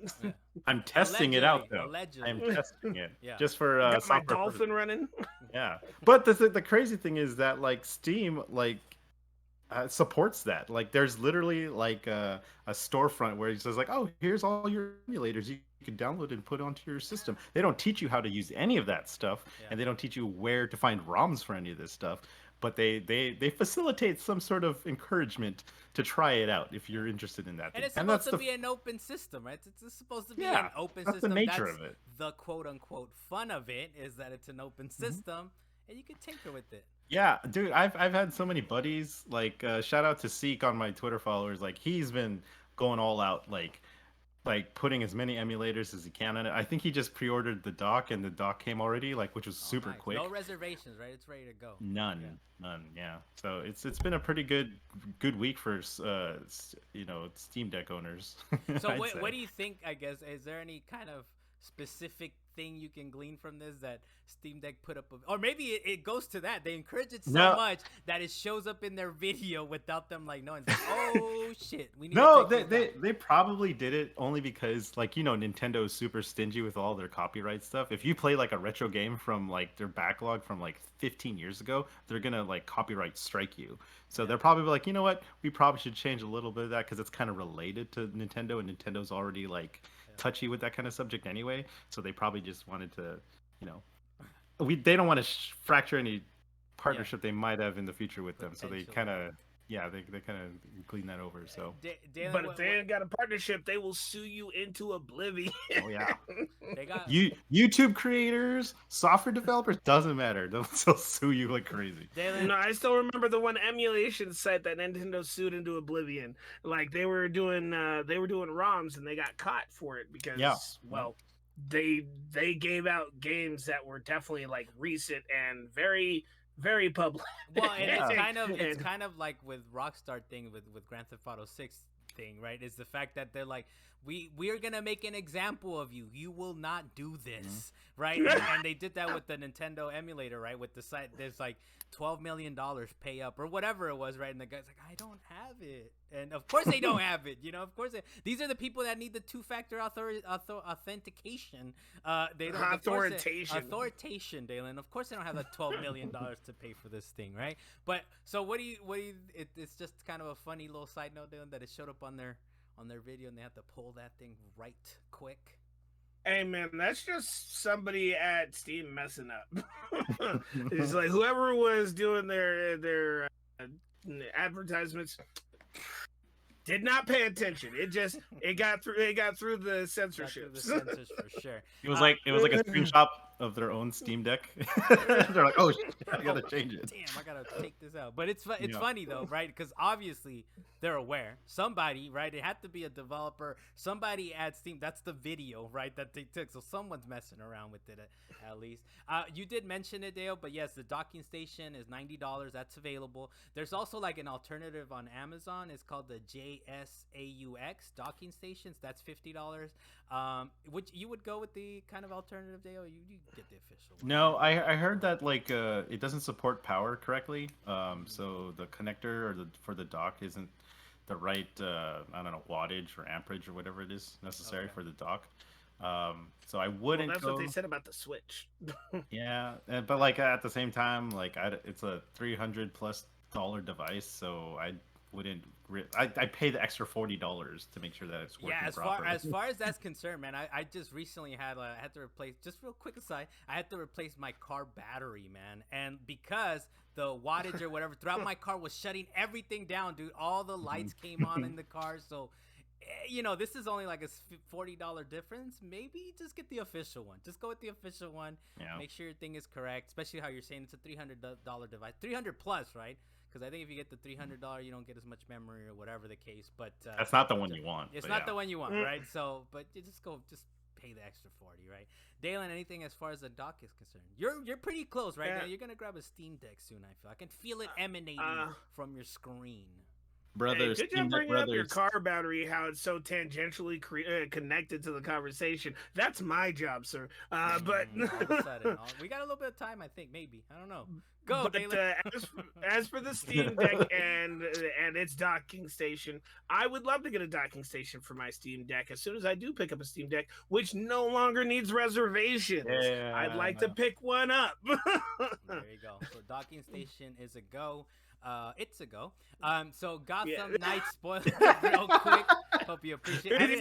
I'm testing it out though. Allegedly. I'm testing it just for my dolphin running. Yeah, but the crazy thing is that like Steam supports that. Like there's literally like a storefront where it says like, oh, here's all your emulators you can download and put onto your system. They don't teach you how to use any of that stuff, and they don't teach you where to find ROMs for any of this stuff. But they facilitate some sort of encouragement to try it out if you're interested in that. And it's supposed to be an open system, right? It's supposed to be an open system. That's the nature of it. The quote unquote fun of it is that it's an open system, and you can tinker with it. Yeah, dude, I've had so many buddies. Like shout out to Seek on my Twitter followers. Like he's been going all out, like putting as many emulators as he can on it. I think he just pre-ordered the dock, and the dock came already, like which was super quick. No reservations, right? It's ready to go. None. Yeah. So it's been a pretty good week for Steam Deck owners. So what do you think? I guess is there any kind of specific thing you can glean from this that Steam Deck put up, or maybe it goes to that they encourage it so much that it shows up in their video without them like knowing. It's like, oh shit, we need. No, they probably did it only because like Nintendo is super stingy with all their copyright stuff. If you play like a retro game from like their backlog from like 15 years ago, they're gonna like copyright strike you. So they're probably like, you know what, we probably should change a little bit of that because it's kind of related to Nintendo, and Nintendo's already like touchy with that kind of subject anyway. So they probably just wanted to, they don't want to fracture any partnership they might have in the future with them. So they kind of they kind of clean that over. So but if they ain't got a partnership, they will sue you into oblivion. Oh yeah. They got YouTube creators, software developers, doesn't matter, they'll still sue you like crazy. No, I still remember the one emulation site that Nintendo sued into oblivion. Like they were doing ROMs and they got caught for it because they gave out games that were definitely like recent and very, very public. Well, and it's kind of like with Rockstar thing with Grand Theft Auto 6 thing, right? Is the fact that they're like, we're gonna make an example of you. You will not do this, right? And they did that with the Nintendo emulator, right? With the site, there's like $12 million pay up or whatever it was, right? And the guy's like, I don't have it, and of course they don't have it. Of course these are the people that need the two-factor authentication. They don't authoritation, Dalan. Of course they don't have the $12 million to pay for this thing, right? But so what do you? It's just kind of a funny little side note, Dalan, that it showed up on their video and they have to pull that thing right quick. Hey man, that's just somebody at Steam messing up. It's like whoever was doing their advertisements did not pay attention. It got through the censorship. The censors for sure. It was like a screenshot of their own Steam Deck. They're like, oh shit, I gotta change it. Damn, I gotta take this out. But it's funny though, right? Because obviously they're aware. Somebody, right? It had to be a developer. Somebody at Steam. That's the video, right? That they took. So someone's messing around with it at least. You did mention it, Dale, but yes, the docking station is $90. That's available. There's also like an alternative on Amazon. It's called the JSAUX docking stations. That's $50. Which you would go with the kind of alternative, Dale? You get the official one. No, I heard that like it doesn't support power correctly. So the connector for the dock isn't the right I don't know, wattage or amperage or whatever it is necessary for the dock. So I wouldn't. Well, that's what they said about the Switch. Yeah, but like at the same time, like it's a $300+ device, so I wouldn't. I pay the extra $40 to make sure that it's working properly. As far as that's concerned, man, I just recently had to replace. Just real quick aside, I had to replace my car battery, man, and because the wattage or whatever throughout my car was shutting everything down, dude. All the lights came on in the car, so. This is only like a $40 difference. Maybe just get the official one. Just go with the official one. Yeah. Make sure your thing is correct, especially how you're saying it's a $300 device. 300 plus, right? Because I think if you get the $300, you don't get as much memory or whatever the case. But that's not the one you want. It's not the one you want, right? So, but you just pay the extra 40, right? Dalan, anything as far as the dock is concerned? You're pretty close, right? Now you're gonna grab a Steam Deck soon. I feel I can feel it emanating from your screen. Brothers, hey, could you bring up your car battery, how it's so tangentially connected to the conversation? That's my job, sir. But we got a little bit of time, I think. Maybe, I don't know. Go, but, as for the Steam Deck and its docking station, I would love to get a docking station for my Steam Deck as soon as I do pick up a Steam Deck, which no longer needs reservations. Yeah, I'd like to pick one up. There you go. So docking station is a go. It's a go. So Gotham Knights spoiler real quick. Hope you appreciate it.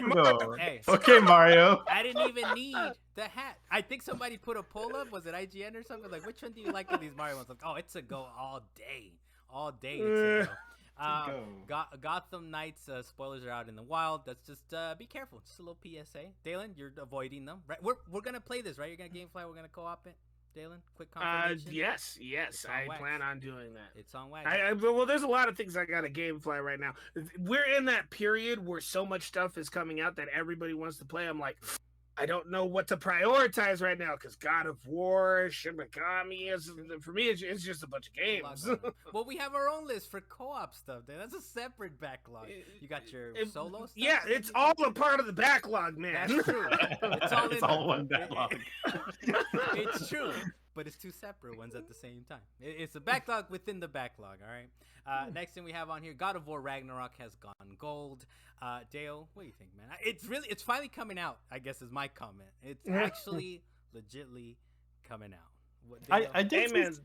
Hey, okay, Mario. I didn't even need the hat. I think somebody put a poll up. Was it IGN or something? Like, which one do you like of these Mario ones? Like, oh, it's a go all day. All day it's a go. Gotham Knights spoilers are out in the wild. That's just be careful. Just a little PSA. Dalan, you're avoiding them, right? We're gonna play this, right? You're gonna GameFly. We're gonna co-op it. Dalan, quick confirmation. Yes, I plan on doing that. It's on wax. Well, there's a lot of things I got to GameFly right now. We're in that period where so much stuff is coming out that everybody wants to play. I'm like, I don't know what to prioritize right now because God of War, Shin Megami is for me. It's just a bunch of games. Well, we have our own list for co-op stuff. Dude. That's a separate backlog. You got your solo stuff. Yeah, it's all a part of the backlog, man. That's true. It's all one backlog. It's true, but it's two separate ones at the same time. It's a backlog within the backlog. All right. Next thing we have on here, God of War Ragnarok has gone gold. Dale, what do you think, man? It's finally coming out, I guess is my comment. It's actually legitly coming out. I did. Hey, man.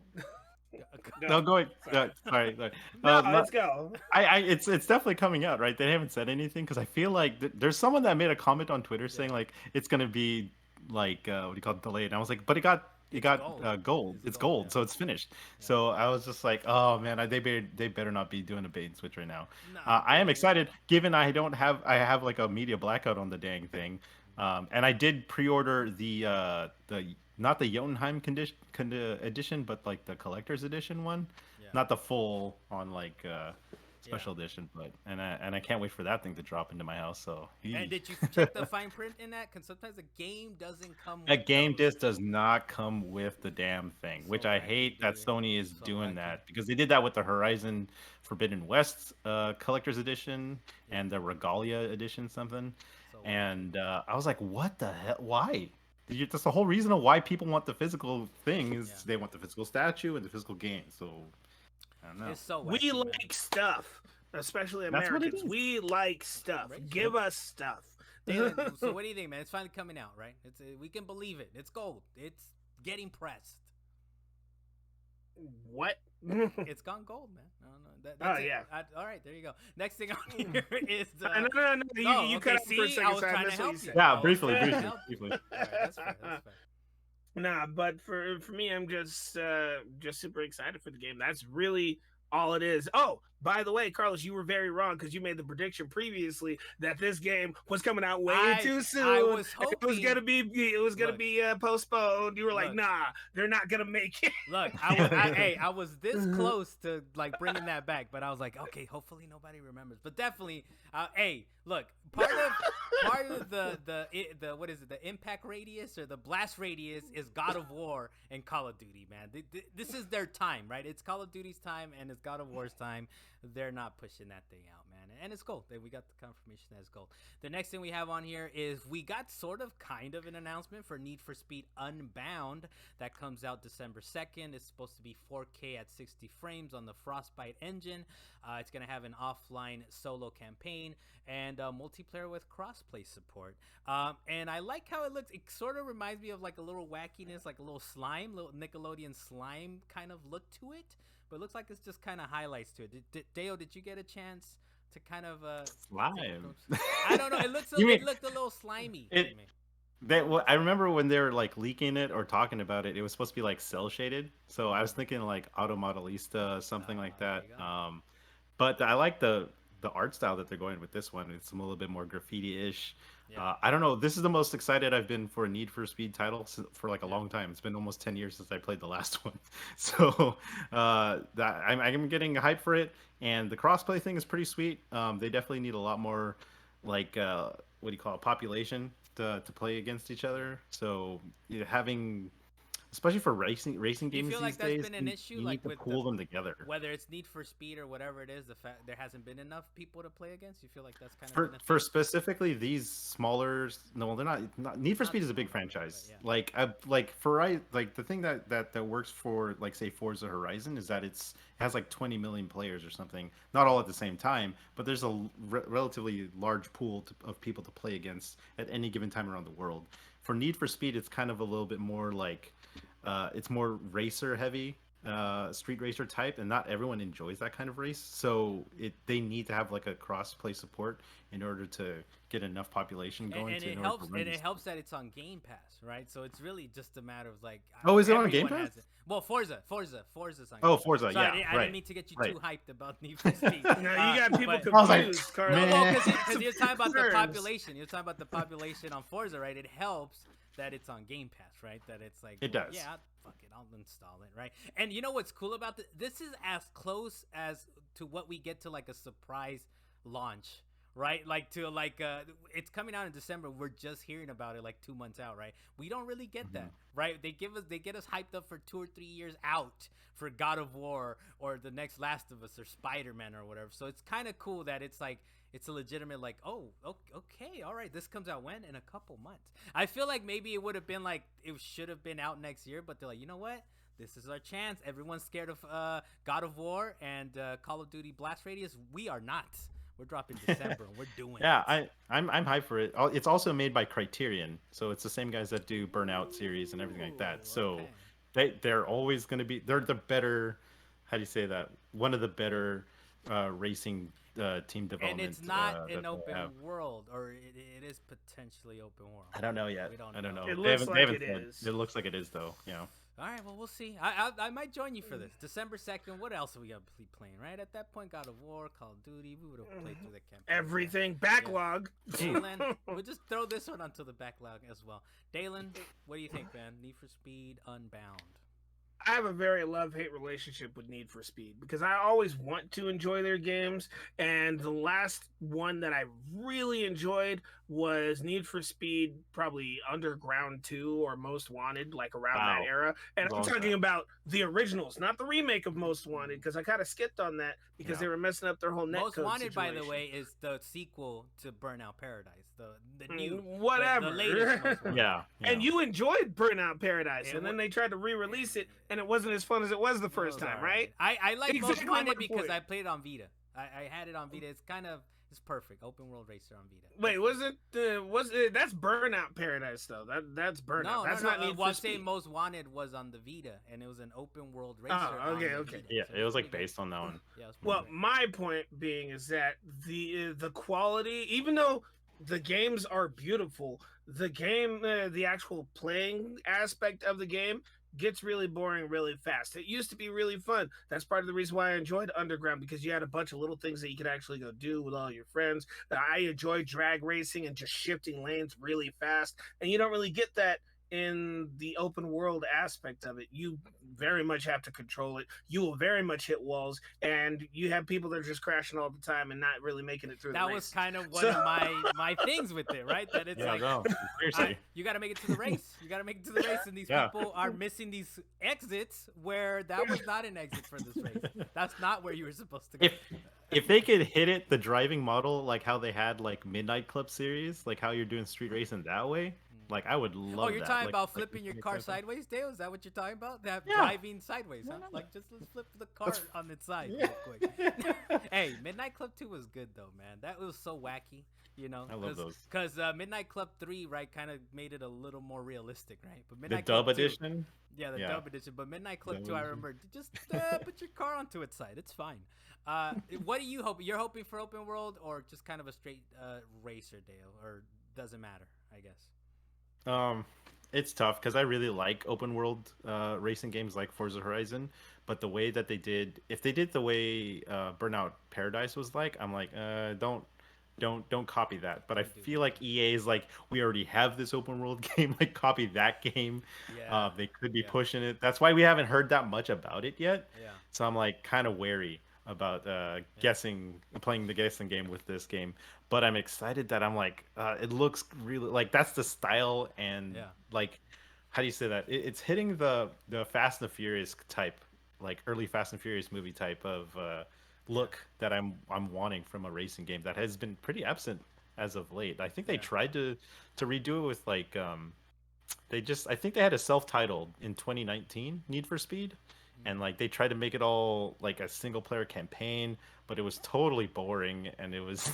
No, go ahead. Sorry. No, let's go. It's definitely coming out, right? They haven't said anything because I feel like there's someone that made a comment on Twitter saying like it's gonna be like what do you call it, delayed. And I was like, but it got gold. It's gold, yeah. So it's finished. Yeah. So I was just like, oh man, they better not be doing a bait and switch right now. No, I am excited, given I have like a media blackout on the dang thing, and I did pre-order the not the Jotunheim edition, but like the collector's edition one, not the full on like special edition, but and I can't wait for that thing to drop into my house. So and did you check the fine print in that? Because sometimes a game doesn't come. A game disc does not come with the damn thing, which I hate that Sony is doing that because they did that with the Horizon Forbidden West collector's edition and the Regalia edition something, and I was like, what the hell? Why? That's the whole reason of why people want the physical thing is they want the physical statue and the physical game. So I don't know. It's so wacky, we like stuff, especially Americans. We like stuff. Give us stuff. So what do you think, man? It's finally coming out, right? We can believe it. It's gold. It's getting pressed. What? It's gone gold, man. I don't know. That's yeah. All right, there you go. Next thing on here is no. You cut see, for a second. I was trying to help you. Yeah, briefly. All right, that's fair. Nah, but for me, I'm just super excited for the game. That's really all it is. Oh, by the way, Carlos, you were very wrong because you made the prediction previously that this game was coming out way too soon. I was hoping it was gonna be postponed. You were like, nah, they're not gonna make it. Look, I was this close to like bringing that back, but I was like, okay, hopefully nobody remembers. But definitely, look, part of the what is it? The impact radius or the blast radius is God of War and Call of Duty, man. This is their time, right? It's Call of Duty's time and it's God of War's time. They're not pushing that thing out, man. And it's gold. We got the confirmation that it's gold. The next thing we have on here is we got kind of an announcement for Need for Speed Unbound that comes out December 2nd. It's supposed to be 4K at 60 frames on the Frostbite engine. It's going to have an offline solo campaign and multiplayer with crossplay support. And I like how it looks. It sort of reminds me of like a little wackiness, like a little Nickelodeon slime kind of look to it. But it looks like it's just kind of highlights to it. Deo, did you get a chance to kind of slime? I don't know. It looked a little slimy to me. I remember when they were like leaking it or talking about it, it was supposed to be like cell shaded. So I was thinking like Automodelista, something like that. But I like the art style that they're going with this one. It's a little bit more graffiti-ish. Yeah. I don't know. This is the most excited I've been for a Need for Speed title for like a long time. It's been almost 10 years since I played the last one. So I'm getting hyped for it. And the crossplay thing is pretty sweet. They definitely need a lot more like, what do you call it, population to play against each other. So having... especially for racing games these days. You feel like that's been an issue, like to pull them together. Whether it's Need for Speed or whatever it is, the fact there hasn't been enough people to play against. You feel like that's kind of for specifically these smaller. No, they're not. Need for Speed is a big franchise. Yeah. Like the thing that works for like say Forza Horizon is that it has like 20 million players or something. Not all at the same time, but there's a relatively large pool of people to play against at any given time around the world. For Need for Speed, it's kind of a little bit more like. It's more racer heavy, street racer type, and not everyone enjoys that kind of race. So they need to have like a cross play support in order to get enough population going. And it helps that it's on Game Pass, right? So it's really just a matter of like. Oh, is it on Game Pass? Well, Forza's on. Oh, Forza, Sorry, yeah. I didn't mean to get you too hyped about Need for Speed. No, you got people confused, Carlos. Because you're talking about the population. You're talking about the population on Forza, right? It helps that it's on Game Pass, right? That it's like it does. Yeah, fuck it, I'll install it, right? And you know what's cool about this? This is as close as to what we get to like a surprise launch, right? Like to like it's coming out in December. We're just hearing about it like 2 months out, right? We don't really get that, right? They get us hyped up for 2 or 3 years out for God of War or the next Last of Us or Spider-Man or whatever. So it's kind of cool that it's like it's a legitimate like, oh, okay, all right, this comes out when? In a couple months. I feel like maybe it would have been like it should have been out next year, but they're like, you know what? This is our chance. Everyone's scared of God of War and Call of Duty Blast Radius. We are not. We're dropping December. And we're doing it. I'm hyped for it. It's also made by Criterion, so it's the same guys that do Burnout series and everything like that. So they're always going to be. They're the better. How do you say that? One of the better racing team development. And it's not an open world, or it is potentially open world. I don't know yet. We don't I don't know. It looks like it is. It looks like it is, though. Yeah. All right, well, we'll see. I might join you for this. December 2nd, what else are we going to be playing, right? At that point, God of War, Call of Duty, we would have played through the campaign. Everything. Backlog. Yeah. Dalan, we'll just throw this one onto the backlog as well. Dalan, what do you think, man? Need for Speed Unbound. I have a very love-hate relationship with Need for Speed because I always want to enjoy their games, and the last one that I really enjoyed was Need for Speed, probably Underground 2 or Most Wanted, like around that era. And I'm talking about the originals, not the remake of Most Wanted, because I kind of skipped on that because they were messing up their whole netcode Most Wanted, situation. by the way, is the sequel to Burnout Paradise, the new whatever. The latest Most Wanted. Yeah. And you enjoyed Burnout Paradise, and then they tried to re-release it, and it wasn't as fun as it was the first time, right? I like Exactly Most Wanted my because point. I played it on Vita. I had it on Vita. It's perfect. Open world racer on Vita. Wait, was it? That's Burnout Paradise though. That's Burnout. No, that's no, not Need well, for I'm saying Speed. Most Wanted was on the Vita, and it was an open world racer. Oh, okay, on the okay. Vita. Yeah, So it was like pretty based on that one. Yeah, it was Well, pretty my point being is that the quality, even though the games are beautiful, the actual playing aspect of the game gets really boring really fast. It used to be really fun. That's part of the reason why I enjoyed Underground, because you had a bunch of little things that you could actually go do with all your friends. I enjoyed drag racing and just shifting lanes really fast, and you don't really get that in the open world aspect of it. You very much have to control it. You will very much hit walls, and you have people that are just crashing all the time and not really making it through the race. That was kind of one of my things with it, right? That it's Seriously. you got to make it to the race. You got to make it to the race, and these people are missing these exits where that was not an exit for this race. That's not where you were supposed to go. If they could hit it the driving model, like how they had like Midnight Club series, like how you're doing street racing that way, like I would love that. Oh, you're talking like, about flipping your car sideways, Dale? Is that what you're talking about? That driving sideways, huh? Like just let's flip the car on its side real quick. Hey, Midnight Club 2 was good though, man. That was so wacky, you know. I love those. Because Midnight Club 3, right, kind of made it a little more realistic, right? But The Midnight dub Club 2, edition. Yeah, the dub edition. But Midnight Club 2, I edition. remember, just put your car onto its side. It's fine. What do you hope? You're hoping for open world or just kind of a straight racer, Dale? Or doesn't matter, I guess? It's tough because I really like open world racing games like Forza Horizon, but the way that if they did the way Burnout Paradise was like, I'm like, don't copy that. But I feel like EA is like, we already have this open world game, like copy that game. Yeah. They could be pushing it. That's why we haven't heard that much about it yet. Yeah. So I'm like kind of wary about playing the guessing game with this game, but I'm excited that I'm like it looks really like that's the style and like how do you say that it's hitting the Fast and the Furious type, like early Fast and Furious movie type of look that I'm wanting from a racing game that has been pretty absent as of late. I think they tried to redo it with like I think they had a self-titled in 2019 Need for Speed. And like they tried to make it all like a single player campaign, but it was totally boring, and it was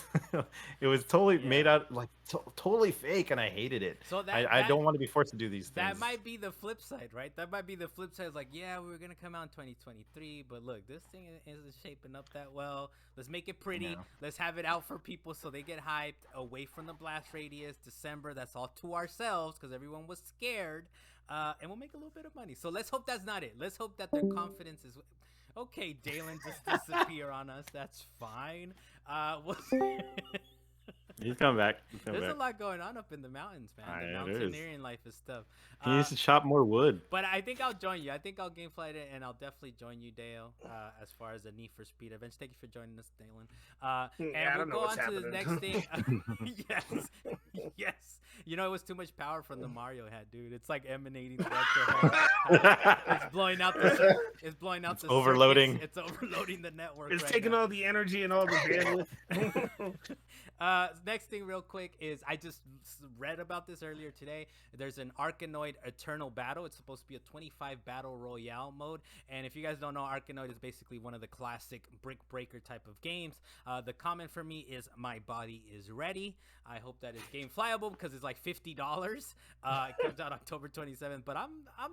it was totally made out like totally fake, and I hated it. So I don't want to be forced to do these things. That might be the flip side, right? That might be the flip side. It's like, yeah, we were gonna come out in 2023, but look, this thing isn't shaping up that well. Let's make it pretty. Yeah. Let's have it out for people so they get hyped. Away from the blast radius, December. That's all to ourselves because everyone was scared. And we'll make a little bit of money. So let's hope that's not it. Let's hope that their confidence is okay. Dalan just disappear on us. That's fine. We'll see. He's coming back. He's coming There's a back. lot going on up in the mountains, man. The There is. mountaineering life is tough. He needs to chop more wood. But I think I'll join you. I think I'll gamefly it, and I'll definitely join you, Dale, as far as the Need for Speed events. Thank you for joining us, Dalan. And we'll go on to the next thing. Yes. Yes. You know, it was too much power from the Mario head, dude. It's like emanating throughout your head. It's blowing out the overloading. It's overloading the network. It's right taking now. all the energy and all the bandwidth. Next thing real quick is I just read about this earlier today. There's an Arkanoid Eternal Battle. It's supposed to be a 25 battle royale mode. And if you guys don't know, Arkanoid is basically one of the classic brick breaker type of games. The comment for me is my body is ready. I hope that is game flyable because it's like $50. It comes out October 27th. But I'm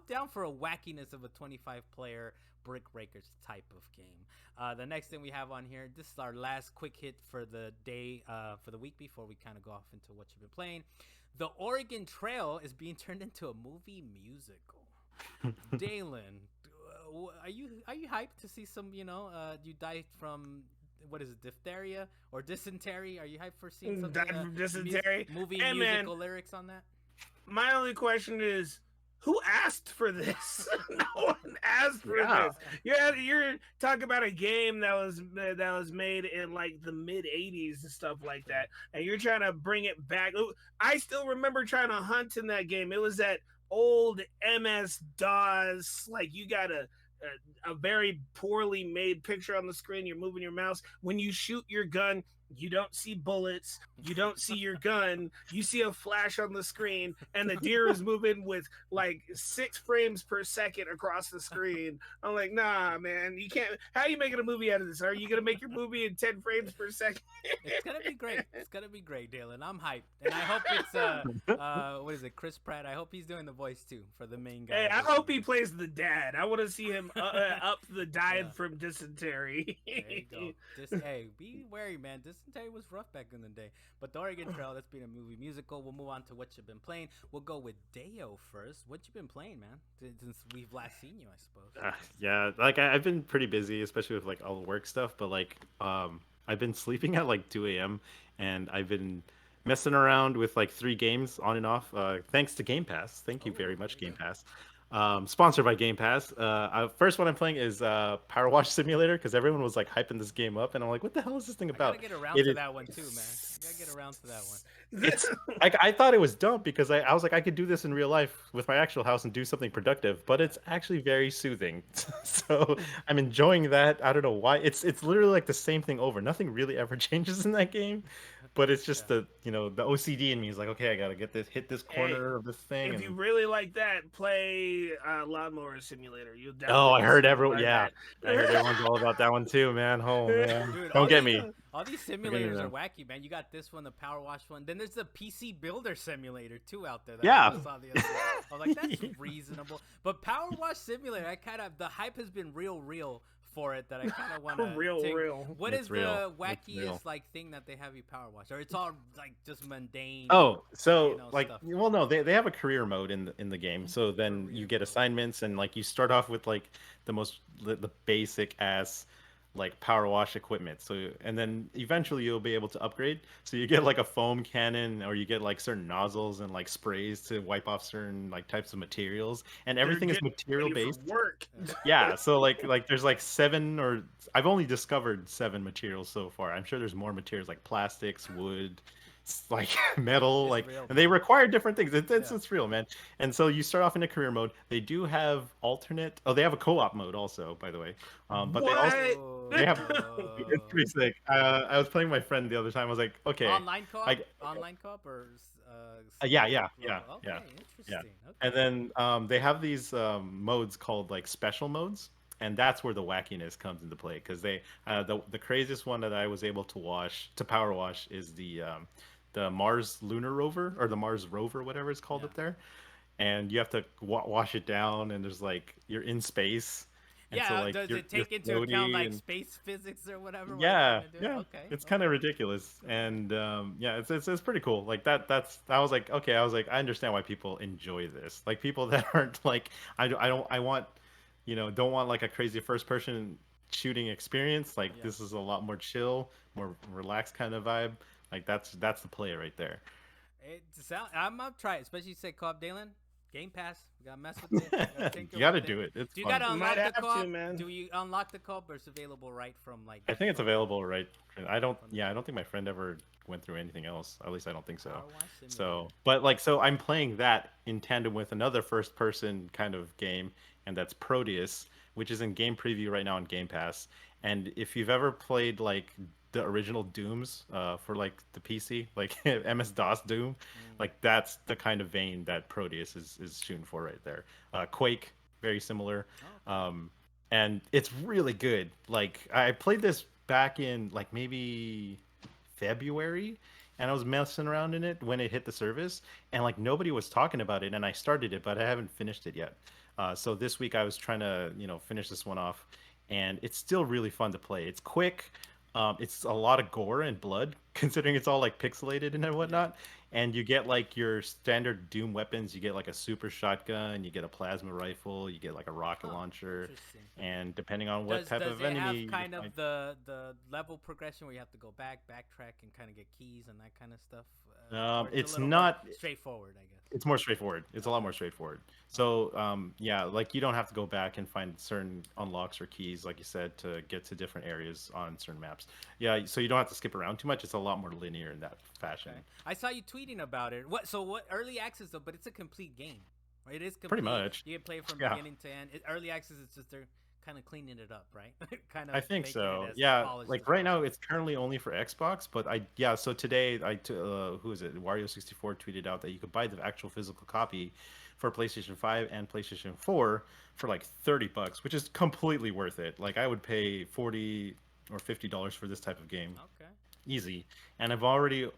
down for a wackiness of a 25 player brick breakers type of game. The next thing we have on here, this is our last quick hit for the day, for the week before we kind of go off into what you've been playing. The Oregon Trail is being turned into a movie musical. Dalen, are you hyped to see some? You died from what is it, diphtheria or dysentery? Are you hyped for seeing some dysentery movie hey, musical man, lyrics on that? My only question is, who asked for this? No one asked for this. You're talking about a game that was made in like the mid '80s and stuff like that, and you're trying to bring it back. I still remember trying to hunt in that game. It was that old MS DOS. Like you got a very poorly made picture on the screen. You're moving your mouse. When you shoot your gun, you don't see bullets. You don't see your gun. You see a flash on the screen, and the deer is moving with like 6 frames per second across the screen. I'm like, nah, man, you can't. How are you making a movie out of this? Are you gonna make your movie in 10 frames per second? It's gonna be great. It's gonna be great, Dalan. I'm hyped, and I hope it's what is it, Chris Pratt? I hope he's doing the voice too for the main guy. Hey, I hope he plays the dad. I want to see him up the dive from dysentery. There you go. Hey, be wary, man. Dysentery was rough back in the day. But the Oregon Trail, that's been a movie musical. We'll move on to what you've been playing. We'll go with Deo first. What you been playing, man? Since we've last seen you, I suppose. Yeah, like I've been pretty busy, especially with like all the work stuff. But like, I've been sleeping at like 2 a.m. and I've been messing around with like 3 games on and off. Thanks to Game Pass. Thank you very much, Game Pass. Sponsored by Game Pass. First one I'm playing is PowerWash Simulator because everyone was like hyping this game up, and I'm like, what the hell is this thing about? I gotta get around to that one too, man. I gotta get around to that one. It's like I thought it was dumb because I was like I could do this in real life with my actual house and do something productive, but it's actually very soothing. So I'm enjoying that. I don't know why. It's literally like the same thing over. Nothing really ever changes in that game. But it's just the OCD in me is like, okay, I gotta hit this corner of this thing. If you really like that, play Lawnmower Simulator. You'll definitely. Oh, I heard everyone. Yeah, I heard everyone's all about that one too, man. Oh man, dude, don't get me. All these simulators are wacky, man. You got this one, the PowerWash one. Then there's the PC Builder Simulator too out there. I saw the other day. I was like, that's reasonable. But PowerWash Simulator, the hype has been real for it that I kind of want to real. What is the wackiest like thing that they have you power wash, or it's all like just mundane? Oh, so like, stuff. well, no, they have a career mode in the game. So then you get assignments, and like you start off with like the basic ass like power wash equipment. So and then eventually you'll be able to upgrade. So you get like a foam cannon, or you get like certain nozzles and like sprays to wipe off certain like types of materials, and everything is material based. Work. Yeah, so like there's like 7, or I've only discovered 7 materials so far. I'm sure there's more materials like plastics, wood, like metal, it's like real, and they require different things. It's real, man. And so you start off in a career mode. They do have alternate. Oh, they have a co-op mode also, by the way. But they have. It's pretty sick. I was playing with my friend the other time. I was like, okay, online co-op or yeah. Okay. Okay. And then they have these modes called like special modes. And that's where the wackiness comes into play, because they the craziest one that I was able to power wash is the Mars lunar rover, or the Mars rover, whatever it's called up there, and you have to wash it down, and there's like you're in space. And so, like, does it take into account like space physics or whatever? Yeah. Okay. It's kind of ridiculous, and it's pretty cool. Like I was like, okay, I understand why people enjoy this. Like people that aren't like I want. Don't want like a crazy first person shooting experience. Like this is a lot more chill, more relaxed kind of vibe, like that's the play right there. I'm gonna try it, especially you say co-op, Dalan. Game Pass, we gotta mess with it. You gotta do it. It's do you fun. gotta unlock the co-op? man. Do you unlock the co-op, or it's available right from like? I think it's available right. I don't think my friend ever went through anything else. At least I don't think so. So, but like, so I'm playing that in tandem with another first-person kind of game, and that's Prodeus, which is in game preview right now on Game Pass. And if you've ever played like the original Dooms for like the PC, like MS-DOS Doom, like that's the kind of vein that Prodeus is shooting for right there. Quake, very similar. And it's really good. Like I played this back in like maybe February, and I was messing around in it when it hit the service, and like nobody was talking about it, and I started it, but I haven't finished it yet. So this week I was trying to, finish this one off, and it's still really fun to play. It's quick. It's a lot of gore and blood, considering it's all like pixelated and whatnot. And you get like your standard Doom weapons. You get like a super shotgun, you get a plasma rifle, you get like a rocket launcher, and depending on what type of enemy. Does it have kind of the level progression where you have to go backtrack, and kind of get keys and that kind of stuff? It's not straightforward, I guess. It's more straightforward. It's a lot more straightforward. So, yeah, like you don't have to go back and find certain unlocks or keys, like you said, to get to different areas on certain maps. Yeah, so you don't have to skip around too much. It's a lot more linear in that fashion. Okay. I saw you tweeting about it. What early access though? But it's a complete game. Right? It is complete. Pretty much. You can play it from beginning to end. Early access is just they're kind of cleaning it up, right? I think so. Yeah, like right now it's currently only for Xbox, but so today who is it? Wario64 tweeted out that you could buy the actual physical copy for PlayStation 5 and PlayStation 4 for like $30, which is completely worth it. Like I would pay $40 or $50 for this type of game. Okay. Easy. And I'm already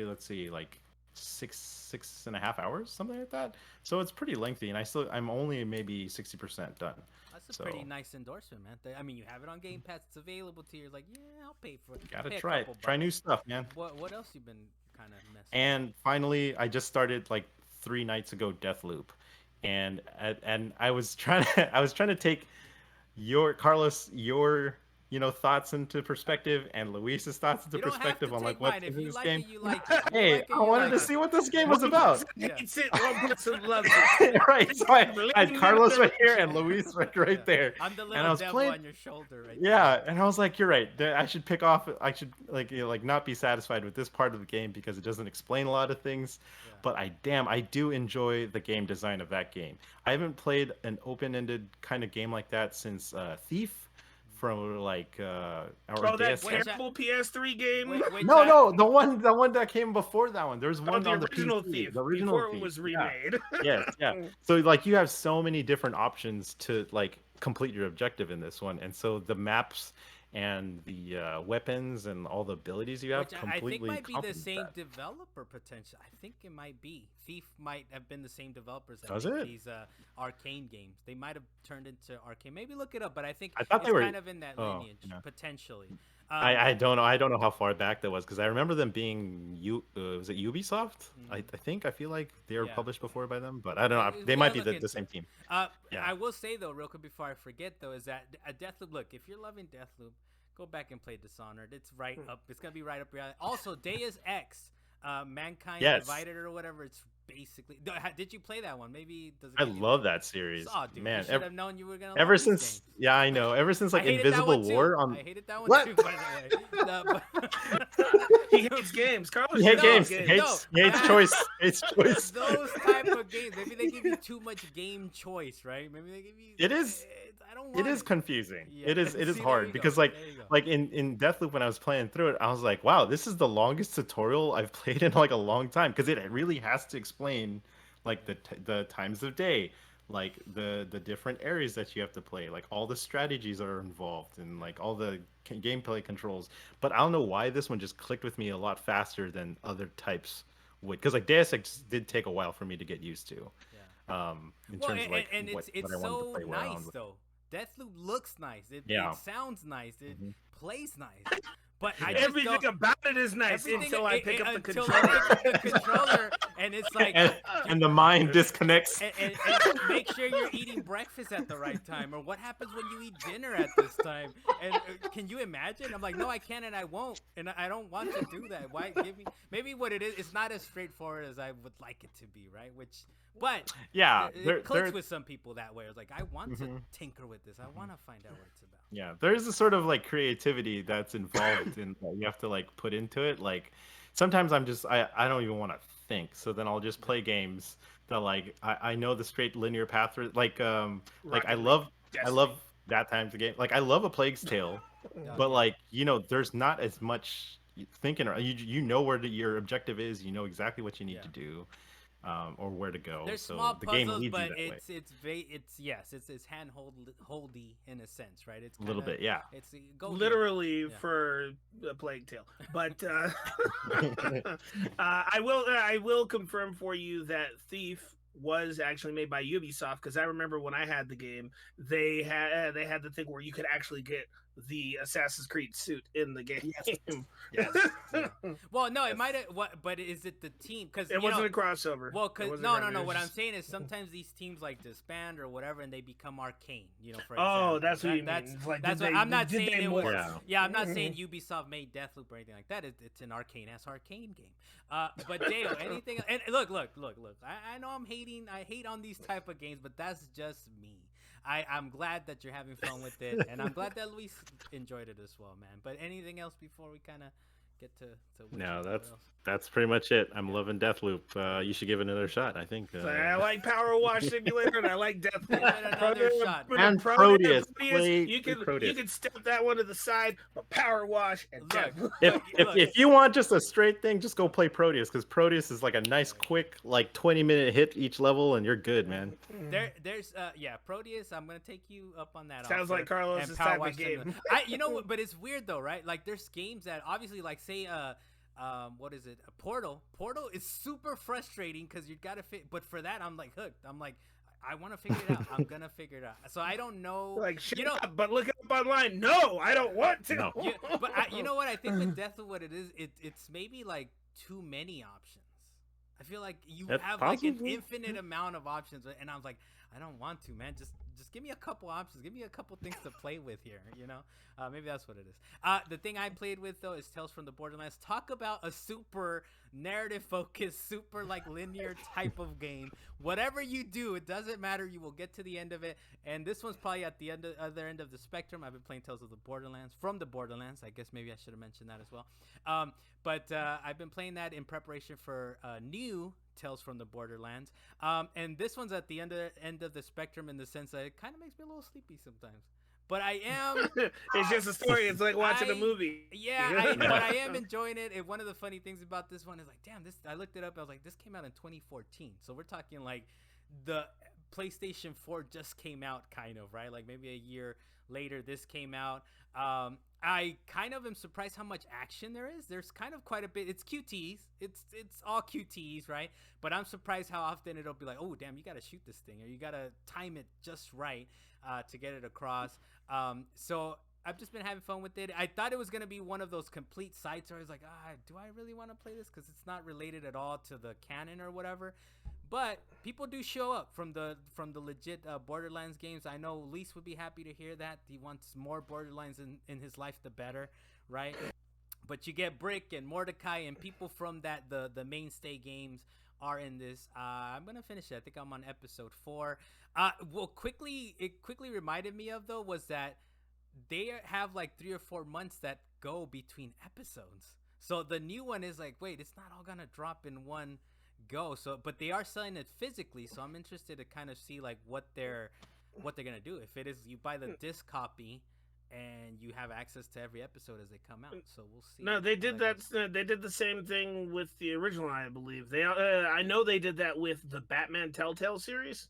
let's see, like six and a half hours, something like that. So it's pretty lengthy, and I'm only maybe 60% done. That's a pretty nice endorsement, man. I mean, you have it on Game Pass. It's available to you. You're like, yeah, I'll pay for it. Gotta try it. Try new stuff, man. What else you been kind of messing And finally, I just started like 3 nights ago Deathloop, and I was trying to take your thoughts into perspective, and Luis's thoughts into perspective on like what is this game. Hey, I wanted to see what this game was about. One person loves it. Right. So I had Carlos right here and Luis right there. I'm the little devil on your shoulder right there. And I was like, you're right. I should pick off. I should like not be satisfied with this part of the game because it doesn't explain a lot of things. Yeah. But I do enjoy the game design of that game. I haven't played an open-ended kind of game like that since Thief. From like that terrible PS3 game. No, the one that came before that one. There's one on the original PC, Thief. The original before Thief. It was remade. Yeah. So like you have so many different options to like complete your objective in this one, and so the maps and the weapons and all the abilities you have completely. I think might be the same developer potential. I think it might be. Thief might have been the same developers that make these arcane games. They might have turned into arcane. Maybe look it up, but I think they were kind of in that lineage potentially. I don't know. I don't know how far back that was because I remember them being was it Ubisoft? I feel like they were published before by them, but I don't know. They might be the same team. I will say though, real quick before I forget though, is that Deathloop. Look, if you're loving Deathloop, go back and play Dishonored. It's right up. It's gonna be right up your alley. Also, Deus Ex, Mankind Divided or whatever. It's basically. Did you play that one? Maybe. I love that series. Oh, dude, man, I should have known you were gonna. Ever since, I know. Ever since like Invisible War I hated that one too. By the way, he hates games. Carlos, he hates games. He hates choice. Hates choice. Those type of games. Maybe they give you too much game choice, right? Maybe they give you. It is. I don't want it is confusing. Yeah. It is hard because like in Deathloop when I was playing through it, I was like, wow, this is the longest tutorial I've played in like a long time because it really has to explain like the times of day, like the different areas that you have to play, like all the strategies are involved and like all the gameplay controls. But I don't know why this one just clicked with me a lot faster than other types would, because like Deus Ex did take a while for me to get used to. In terms of like what I wanted to play around with. Though. Deathloop looks nice. It sounds nice. It plays nice. But everything about it is nice until I pick up the controller. and it's like, and the mind disconnects. And make sure you're eating breakfast at the right time, or what happens when you eat dinner at this time? And can you imagine? I'm like, no, I can't, and I won't, and I don't want to do that. Why give me? Maybe what it is, it's not as straightforward as I would like it to be, right? But yeah, it clicks with some people that way. It's like, I want to tinker with this. I want to find out what it's about. Yeah, there's a sort of like creativity that's involved in that you have to like put into it. Like sometimes I don't even want to think, so then I'll just play games that like I know the straight linear path. Like I love that type of game. Like I love A Plague's Tale, but like there's not as much thinking. You know where your objective is. You know exactly what you need to do. Or where to go. There's so small the puzzles, game leads but you that it's hand holdy in a sense, right? It's a little bit, yeah. It's literally for A Plague Tale, but I will confirm for you that Thief was actually made by Ubisoft, because I remember when I had the game, they had the thing where you could actually get the Assassin's Creed suit in the game. Yes. Yeah. Well, no, it might have. But is it the team? Because it wasn't a crossover. Well, because no. What I'm saying is sometimes these teams like disband or whatever, and they become Arcane. For example. That's what you mean. That's what I'm not saying. It was. Yeah, I'm not saying Ubisoft made Deathloop or anything like that. It's an Arcane game. But Dale, anything? And look. I know I'm hating. I hate on these type of games, but that's just me. I'm glad that you're having fun with it, and I'm glad that Luis enjoyed it as well, man. But anything else before we kind of get to no, that's pretty much it. I'm loving Deathloop. You should give it another shot. I think. I like PowerWash Simulator, and I like Deathloop. Another shot. And Prodeus. You can step that one to the side, but PowerWash and Deathloop. If you want just a straight thing, just go play Prodeus, because Prodeus is like a nice, quick, like 20-minute hit each level, and you're good, man. There's Prodeus. I'm gonna take you up on that. Sounds like Carlos' type of game. But it's weird though, right? Like there's games that obviously, like say what is it? Portal is super frustrating because you gotta fit. But for that, I'm like hooked. I'm like, I want to figure it out. I'm gonna figure it out. So I don't know. Like but look it up online. No, I don't want to. No. But you know what? I think with Deathloop, what it is, it's maybe like too many options. I feel like you have like an infinite amount of options, and I was like, I don't want to, man. Just give me a couple options. Give me a couple things to play with here, Maybe that's what it is. The thing I played with, though, is Tales from the Borderlands. Talk about a super narrative-focused, super, like, linear type of game. Whatever you do, it doesn't matter. You will get to the end of it. And this one's probably at the other end of the spectrum. I've been playing Tales of the Borderlands. From the Borderlands. I guess maybe I should have mentioned that as well. But I've been playing that in preparation for new Tales from the Borderlands. And this one's at the end of the spectrum in the sense that it kind of makes me a little sleepy sometimes. But I am. It's just a story. It's like watching a movie. Yeah, but I am enjoying it. And one of the funny things about this one is like, damn, I looked it up. I was like, this came out in 2014. So we're talking like the PlayStation 4 just came out, kind of, right? Like maybe a year later, this came out. I kind of am surprised how much action there is. There's kind of quite a bit. It's QTs. It's all QTs, right? But I'm surprised how often it'll be like, oh, damn, you got to shoot this thing, or you got to time it just right to get it across. So I've just been having fun with it. I thought it was going to be one of those complete sites where I was like, do I really want to play this? Because it's not related at all to the canon or whatever. But people do show up from the legit Borderlands games. I know Lise would be happy to hear that. He wants more Borderlands in his life, the better, right? But you get Brick and Mordecai and people from the mainstay games are in this. I'm gonna finish it. I think I'm on episode 4. It quickly reminded me of though was that they have like 3 or 4 months that go between episodes. So the new one is like, wait, it's not all gonna drop in one go. So, but they are selling it physically. So I'm interested to kind of see like what they're gonna do. If it is you buy the disc copy and you have access to every episode as they come out. So we'll see. No, they did that. They did the same thing with the original, I believe. I know they did that with the Batman Telltale series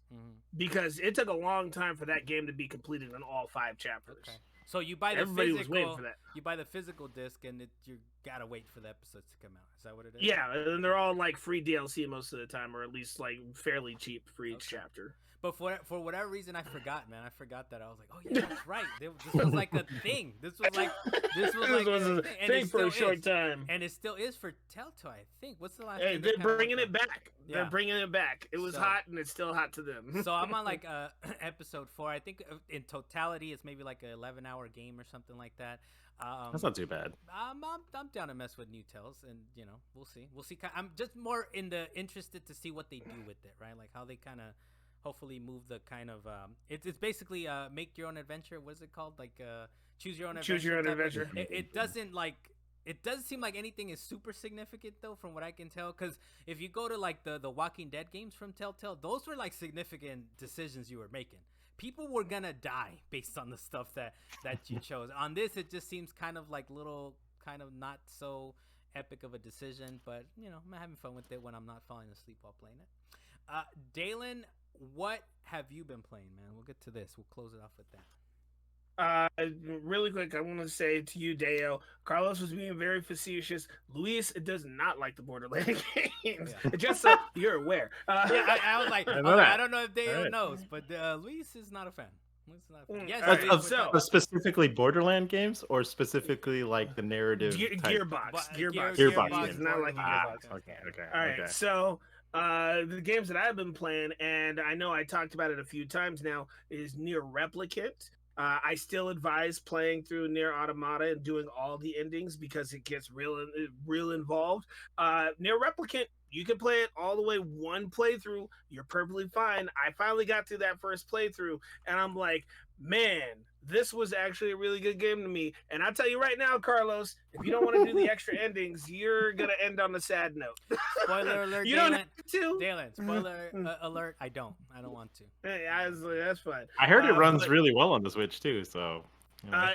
because it took a long time for that game to be completed in all 5 chapters. Okay. So you buy the physical. You buy the physical disc, and you're gotta wait for the episodes to come out. Is that what it is? Yeah, and they're all like free DLC most of the time, or at least like fairly cheap for each chapter. But for whatever reason, I forgot, man. I forgot that. I was like, oh yeah, that's right. This was like a thing. This was like a thing for a short time, and it still is for Telltale. I think. What's the last? Hey, they're bringing it back. Yeah. They're bringing it back. It was hot, and it's still hot to them. So I'm on like episode 4. I think in totality, it's maybe like an 11-hour game or something like that. That's not too bad. I'm down to mess with new Tales, and we'll see. I'm just more interested to see what they do with it, right? Like how they kind of hopefully move the kind of it's basically make your own adventure. What is it called? Like choose your own adventure. Choose your own adventure. It doesn't seem like anything is super significant though, from what I can tell. Because if you go to like the Walking Dead games from Telltale, those were like significant decisions you were making. People were gonna die based on the stuff that you chose. On this, it just seems kind of like little, kind of not so epic of a decision. But I'm having fun with it when I'm not falling asleep while playing it. Dalan, what have you been playing, man? We'll get to this. We'll close it off with that. Really quick, I want to say to you, Deo, Carlos was being very facetious. Luis does not like the Borderlands games. Yeah. Just so you're aware. I was like, I don't know if Deo knows, but Luis is not a fan. Yes, specifically Borderland games, or specifically like the narrative Gearbox games. Not like Gearbox. Okay. All right. So the games that I've been playing, and I know I talked about it a few times now, is Nier Replicant. I still advise playing through Nier Automata and doing all the endings because it gets real involved. Nier Replicant, you can play it all the way one playthrough. You're perfectly fine. I finally got through that first playthrough, and I'm like, man, this was actually a really good game to me. And I'll tell you right now, Carlos, if you don't want to do the extra endings, you're going to end on a sad note. Spoiler alert, you don't have to. Dalan, spoiler alert, I don't want to. Hey, that's fine. I heard it runs really well on the Switch, too, so...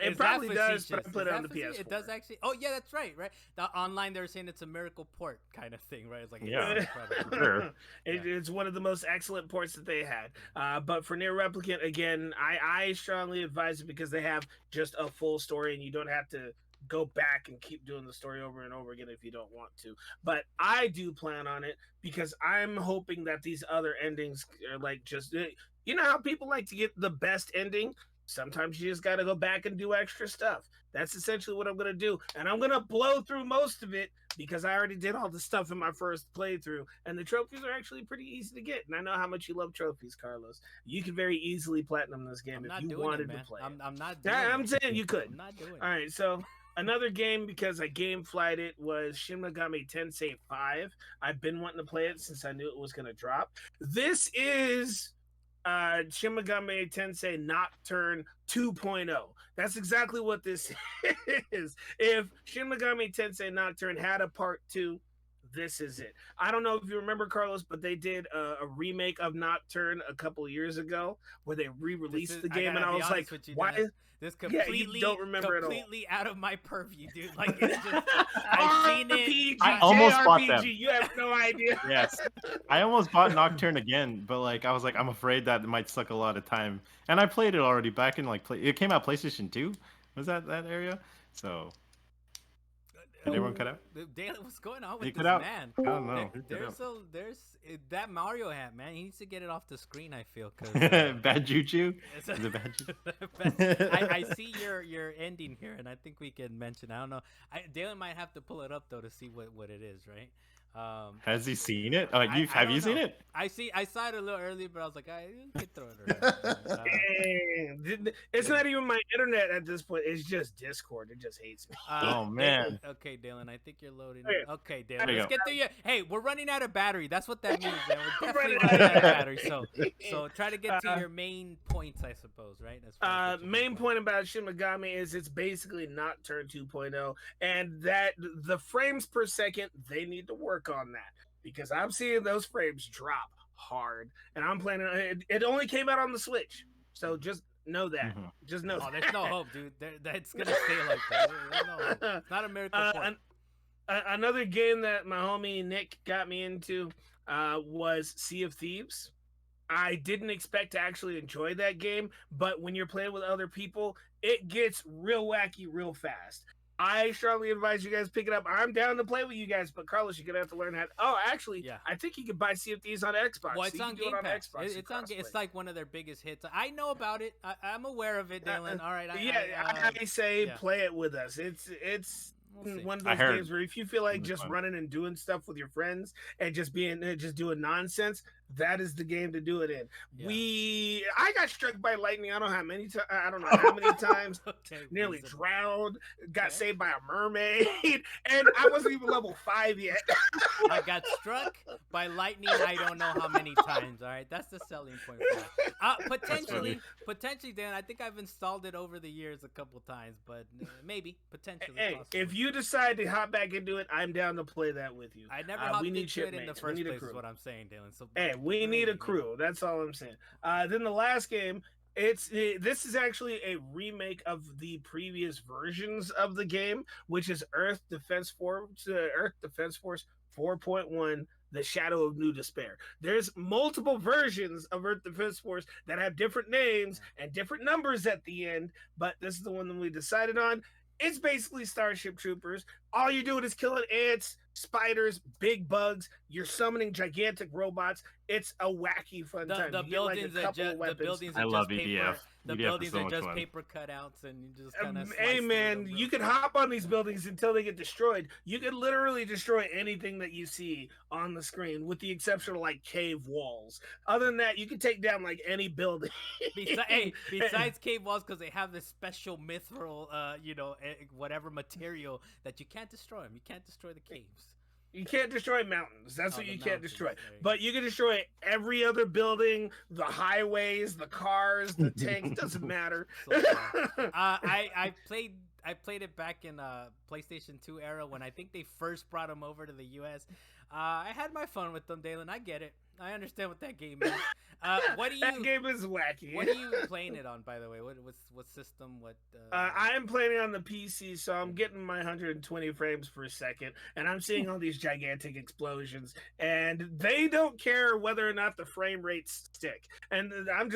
It probably does, but I put it on the PS4. It does actually. Oh yeah, that's right. The online, they're saying it's a miracle port kind of thing, right? It's like It's one of the most excellent ports that they had. But for Nier Replicant, again, I strongly advise it because they have just a full story, and you don't have to go back and keep doing the story over and over again if you don't want to. But I do plan on it because I'm hoping that these other endings are like just, how people like to get the best ending. Sometimes you just got to go back and do extra stuff. That's essentially what I'm going to do. And I'm going to blow through most of it because I already did all the stuff in my first playthrough. And the trophies are actually pretty easy to get. And I know how much you love trophies, Carlos. You could very easily platinum this game if you wanted to play it. I'm not doing I'm saying you could. I'm not doing it. All right, so another game, because I game flight it, was Shin Megami Tensei 5. I've been wanting to play it since I knew it was going to drop. This is... Shin Megami Tensei Nocturne 2.0. That's exactly what this is. If Shin Megami Tensei Nocturne had a part 2, this is it. I don't know if you remember, Carlos, but they did a remake of Nocturne a couple years ago where they re-released the game, and I was like, why? This completely, you don't remember completely out of my purview, dude. Like, it's just, I've seen it. I almost bought them. You have no idea. Yes, I almost bought Nocturne again, but like I was like, I'm afraid that it might suck a lot of time. And I played it already back in it came out PlayStation 2. Was that area? So. Did everyone cut out? Dalan, what's going on with this man? I don't know. There's that Mario hat, man. He needs to get it off the screen, I feel. Cause, bad juju? Is it bad juju? I see your ending here, and I think we can mention. I don't know. Dalan might have to pull it up, though, to see what it is, right? Has he seen it? Have you seen it? I saw it a little earlier, but I was like, I could throw it around. It's not even my internet at this point. It's just Discord. It just hates me. Oh man. Okay, Dalan, I think you're loading. Okay, Dalan, let's get through you. Hey, we're running out of battery. That's what that means, man. We're definitely running out of battery. So try to get to your main points, I suppose, right? Main point about Shin Megami is it's basically Nocturne 2.0, and that the frames per second, they need to work on that because I'm seeing those frames drop hard, and I'm planning on it. Only came out on the Switch, so just know that. Mm-hmm. Just know. Oh, there's no hope, dude. That's gonna stay like that. No, it's not a miracle. Another game that my homie Nick got me into was Sea of Thieves. I didn't expect to actually enjoy that game, but when you're playing with other people, it gets real wacky real fast. I strongly advise you guys pick it up. I'm down to play with you guys, but Carlos, you're gonna have to learn how. Oh, actually, I think you can buy Sea of Thieves on Xbox. Well, it's so on Game Pass. It's like one of their biggest hits. I know about it. I'm aware of it, Dalan. All right. I say play it with us. It's one of those games where if you feel like just running and doing stuff with your friends and just doing nonsense, that is the game to do it in. Yeah. I got struck by lightning. I don't know how many times. Nearly drowned. Got saved by a mermaid, and I wasn't even level 5 yet. I got struck by lightning. I don't know how many times. All right, that's the selling point. Potentially, Dan. I think I've installed it over the years a couple times, but maybe potentially. Hey, if you decide to hop back into it, I'm down to play that with you. I never hopped into it in the first place. Is what I'm saying, Dalan. So we need a crew. That's all I'm saying. Then the last game, this is actually a remake of the previous versions of the game, which is Earth Defense Force 4.1. The Shadow of New Despair. There's multiple versions of Earth Defense Force that have different names and different numbers at the end, but this is the one that we decided on. It's basically Starship Troopers. All you're doing is killing ants, spiders, big bugs. You're summoning gigantic robots. It's a wacky fun time. The buildings are just paper cutouts, and you just kind of. Hey man, you can hop on these buildings until they get destroyed. You can literally destroy anything that you see on the screen, with the exception of like cave walls. Other than that, you can take down like any building. Besides cave walls, because they have this special mithril, whatever material that you can't destroy them. You can't destroy the caves. You can't destroy mountains. That's what you can't destroy. But you can destroy every other building, the highways, the cars, the tanks. Doesn't matter. I played it back in PlayStation 2 era when I think they first brought them over to the US. I had my fun with them, Dalan. I get it. I understand what that game is. That game is wacky. What are you playing it on, by the way? What system? I am playing it on the PC, so I'm getting my 120 frames per second, and I'm seeing all these gigantic explosions, and they don't care whether or not the frame rates stick. And I'm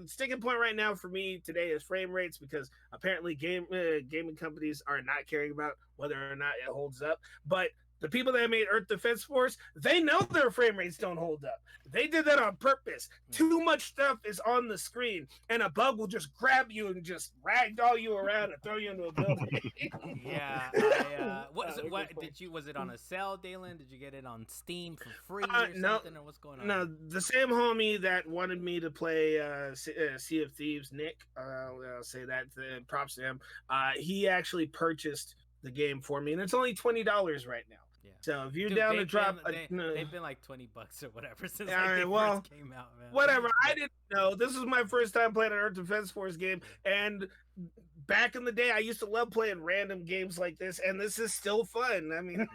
sticking point right now for me today is frame rates, because apparently gaming companies are not caring about whether or not it holds up, but the people that made Earth Defense Force, they know their frame rates don't hold up. They did that on purpose. Too much stuff is on the screen, and a bug will just grab you and just ragdoll you around and throw you into a building. Was it on a sale, Dalan? Did you get it on Steam for free or something, or what's going on? No, the same homie that wanted me to play Sea of Thieves, Nick, I'll say that, props to him. He actually purchased the game for me, and it's only $20 right now. Yeah. So if you're down to drop, they've been like $20 or whatever since first came out, man. Whatever. I didn't know. This was my first time playing an Earth Defense Force game, and back in the day, I used to love playing random games like this, and this is still fun. I mean,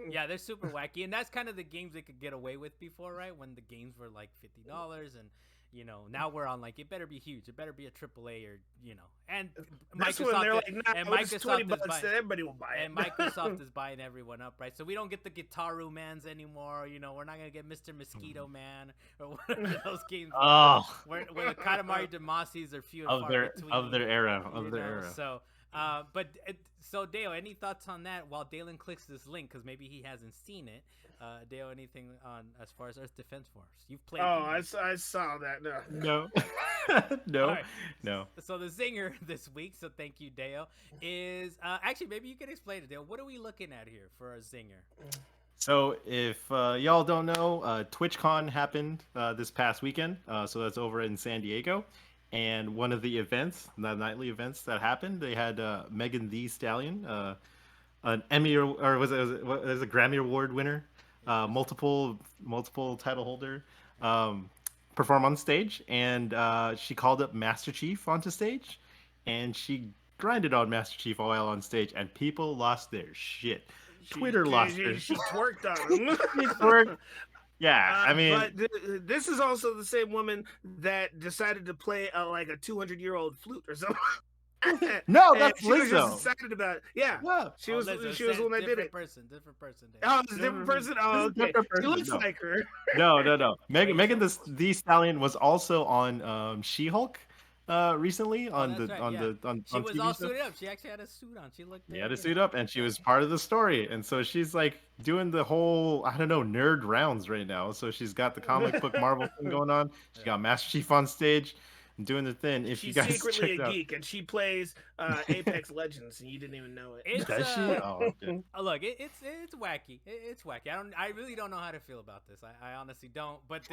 yeah, they're super wacky, and that's kind of the games they could get away with before, right? When the games were like $50 and. Now we're on like, it better be huge. It better be a AAA or, and that's when they're like, Microsoft is buying, everybody will buy it. And Microsoft is buying everyone up, right? So we don't get the Guitaru Mans anymore. We're not going to get Mr. Mosquito Man or whatever those games are. Where the Katamari Damacy's are few and far between. Of their era. So, so Dale, any thoughts on that while Dalan clicks this link? Because maybe he hasn't seen it. Dale, anything on as far as Earth Defense Force? You've played. I saw that. No. Right. No. So the zinger this week, so thank you, Dale, is actually maybe you can explain it, Dale. What are we looking at here for a zinger? So if y'all don't know, TwitchCon happened this past weekend. So that's over in San Diego. And one of the events, the nightly events that happened, they had Megan Thee Stallion, an Emmy or was it a Grammy Award winner, multiple title holder, perform on stage, and she called up Master Chief onto stage, and she grinded on Master Chief while on stage, and people lost their shit. Twitter lost their shit. She twerked on him. Yeah, I mean, but this is also the same woman that decided to play like a 200-year-old flute or something. No, that's Lizzo. She was just excited about it. Yeah, she was the one that did it. Different person. Oh, it's a different person. Oh, okay. She looks like her. No. Megan Thee Stallion was also on She-Hulk. recently Oh, on that's right. Yeah. She on was TV all stuff. suited up. She actually had a suit on. She looked. She had to you suit know. up, and she was part of the story. And so she's like doing the whole, I don't know, nerd rounds right now. So she's got the comic book Marvel thing going on. She got Master Chief on stage and doing the thing. If you She's guys secretly a checked out, geek, and she plays Apex Legends, and you didn't even know it. It's does she? Oh, shit. look, it's wacky. It's wacky. I really don't know how to feel about this. I honestly don't. But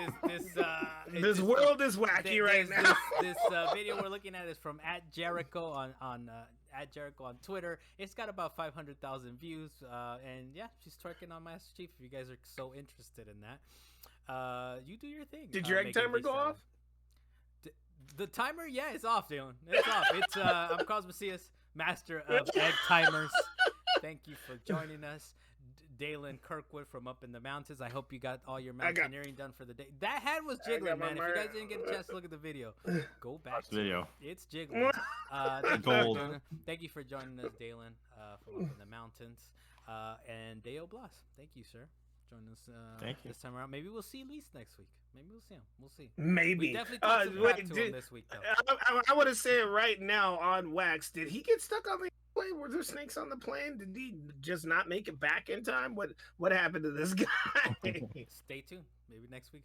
This world is wacky right now. This video we're looking at is from @Jericho on @Jericho on Twitter. It's got about 500,000 views. And yeah, she's twerking on Master Chief. If you guys are so interested in that, you do your thing. Did your egg timer go off? The timer, yeah, it's off, Dylan. It's off. It's I'm Cosmosius, master of egg timers. Thank you for joining us, Dalan Kirkwood from up in the mountains. I hope you got all your mountaineering done for the day. That head was jiggling, man. If you guys didn't get a chance to look at the video, go back to video. It's jiggling. Thank you for joining us, Dalan, from up in the mountains. And Deo Blas, thank you, sir. Join us this time around. Maybe we'll see Lise next week. Maybe we'll see him. We'll see. Maybe. We definitely talked some crap to him this week, though. I want to say it right now on Wax. Did he get stuck on the plane? Were there snakes on the plane? Did he just not make it back in time? What happened to this guy? Stay tuned. Maybe next week.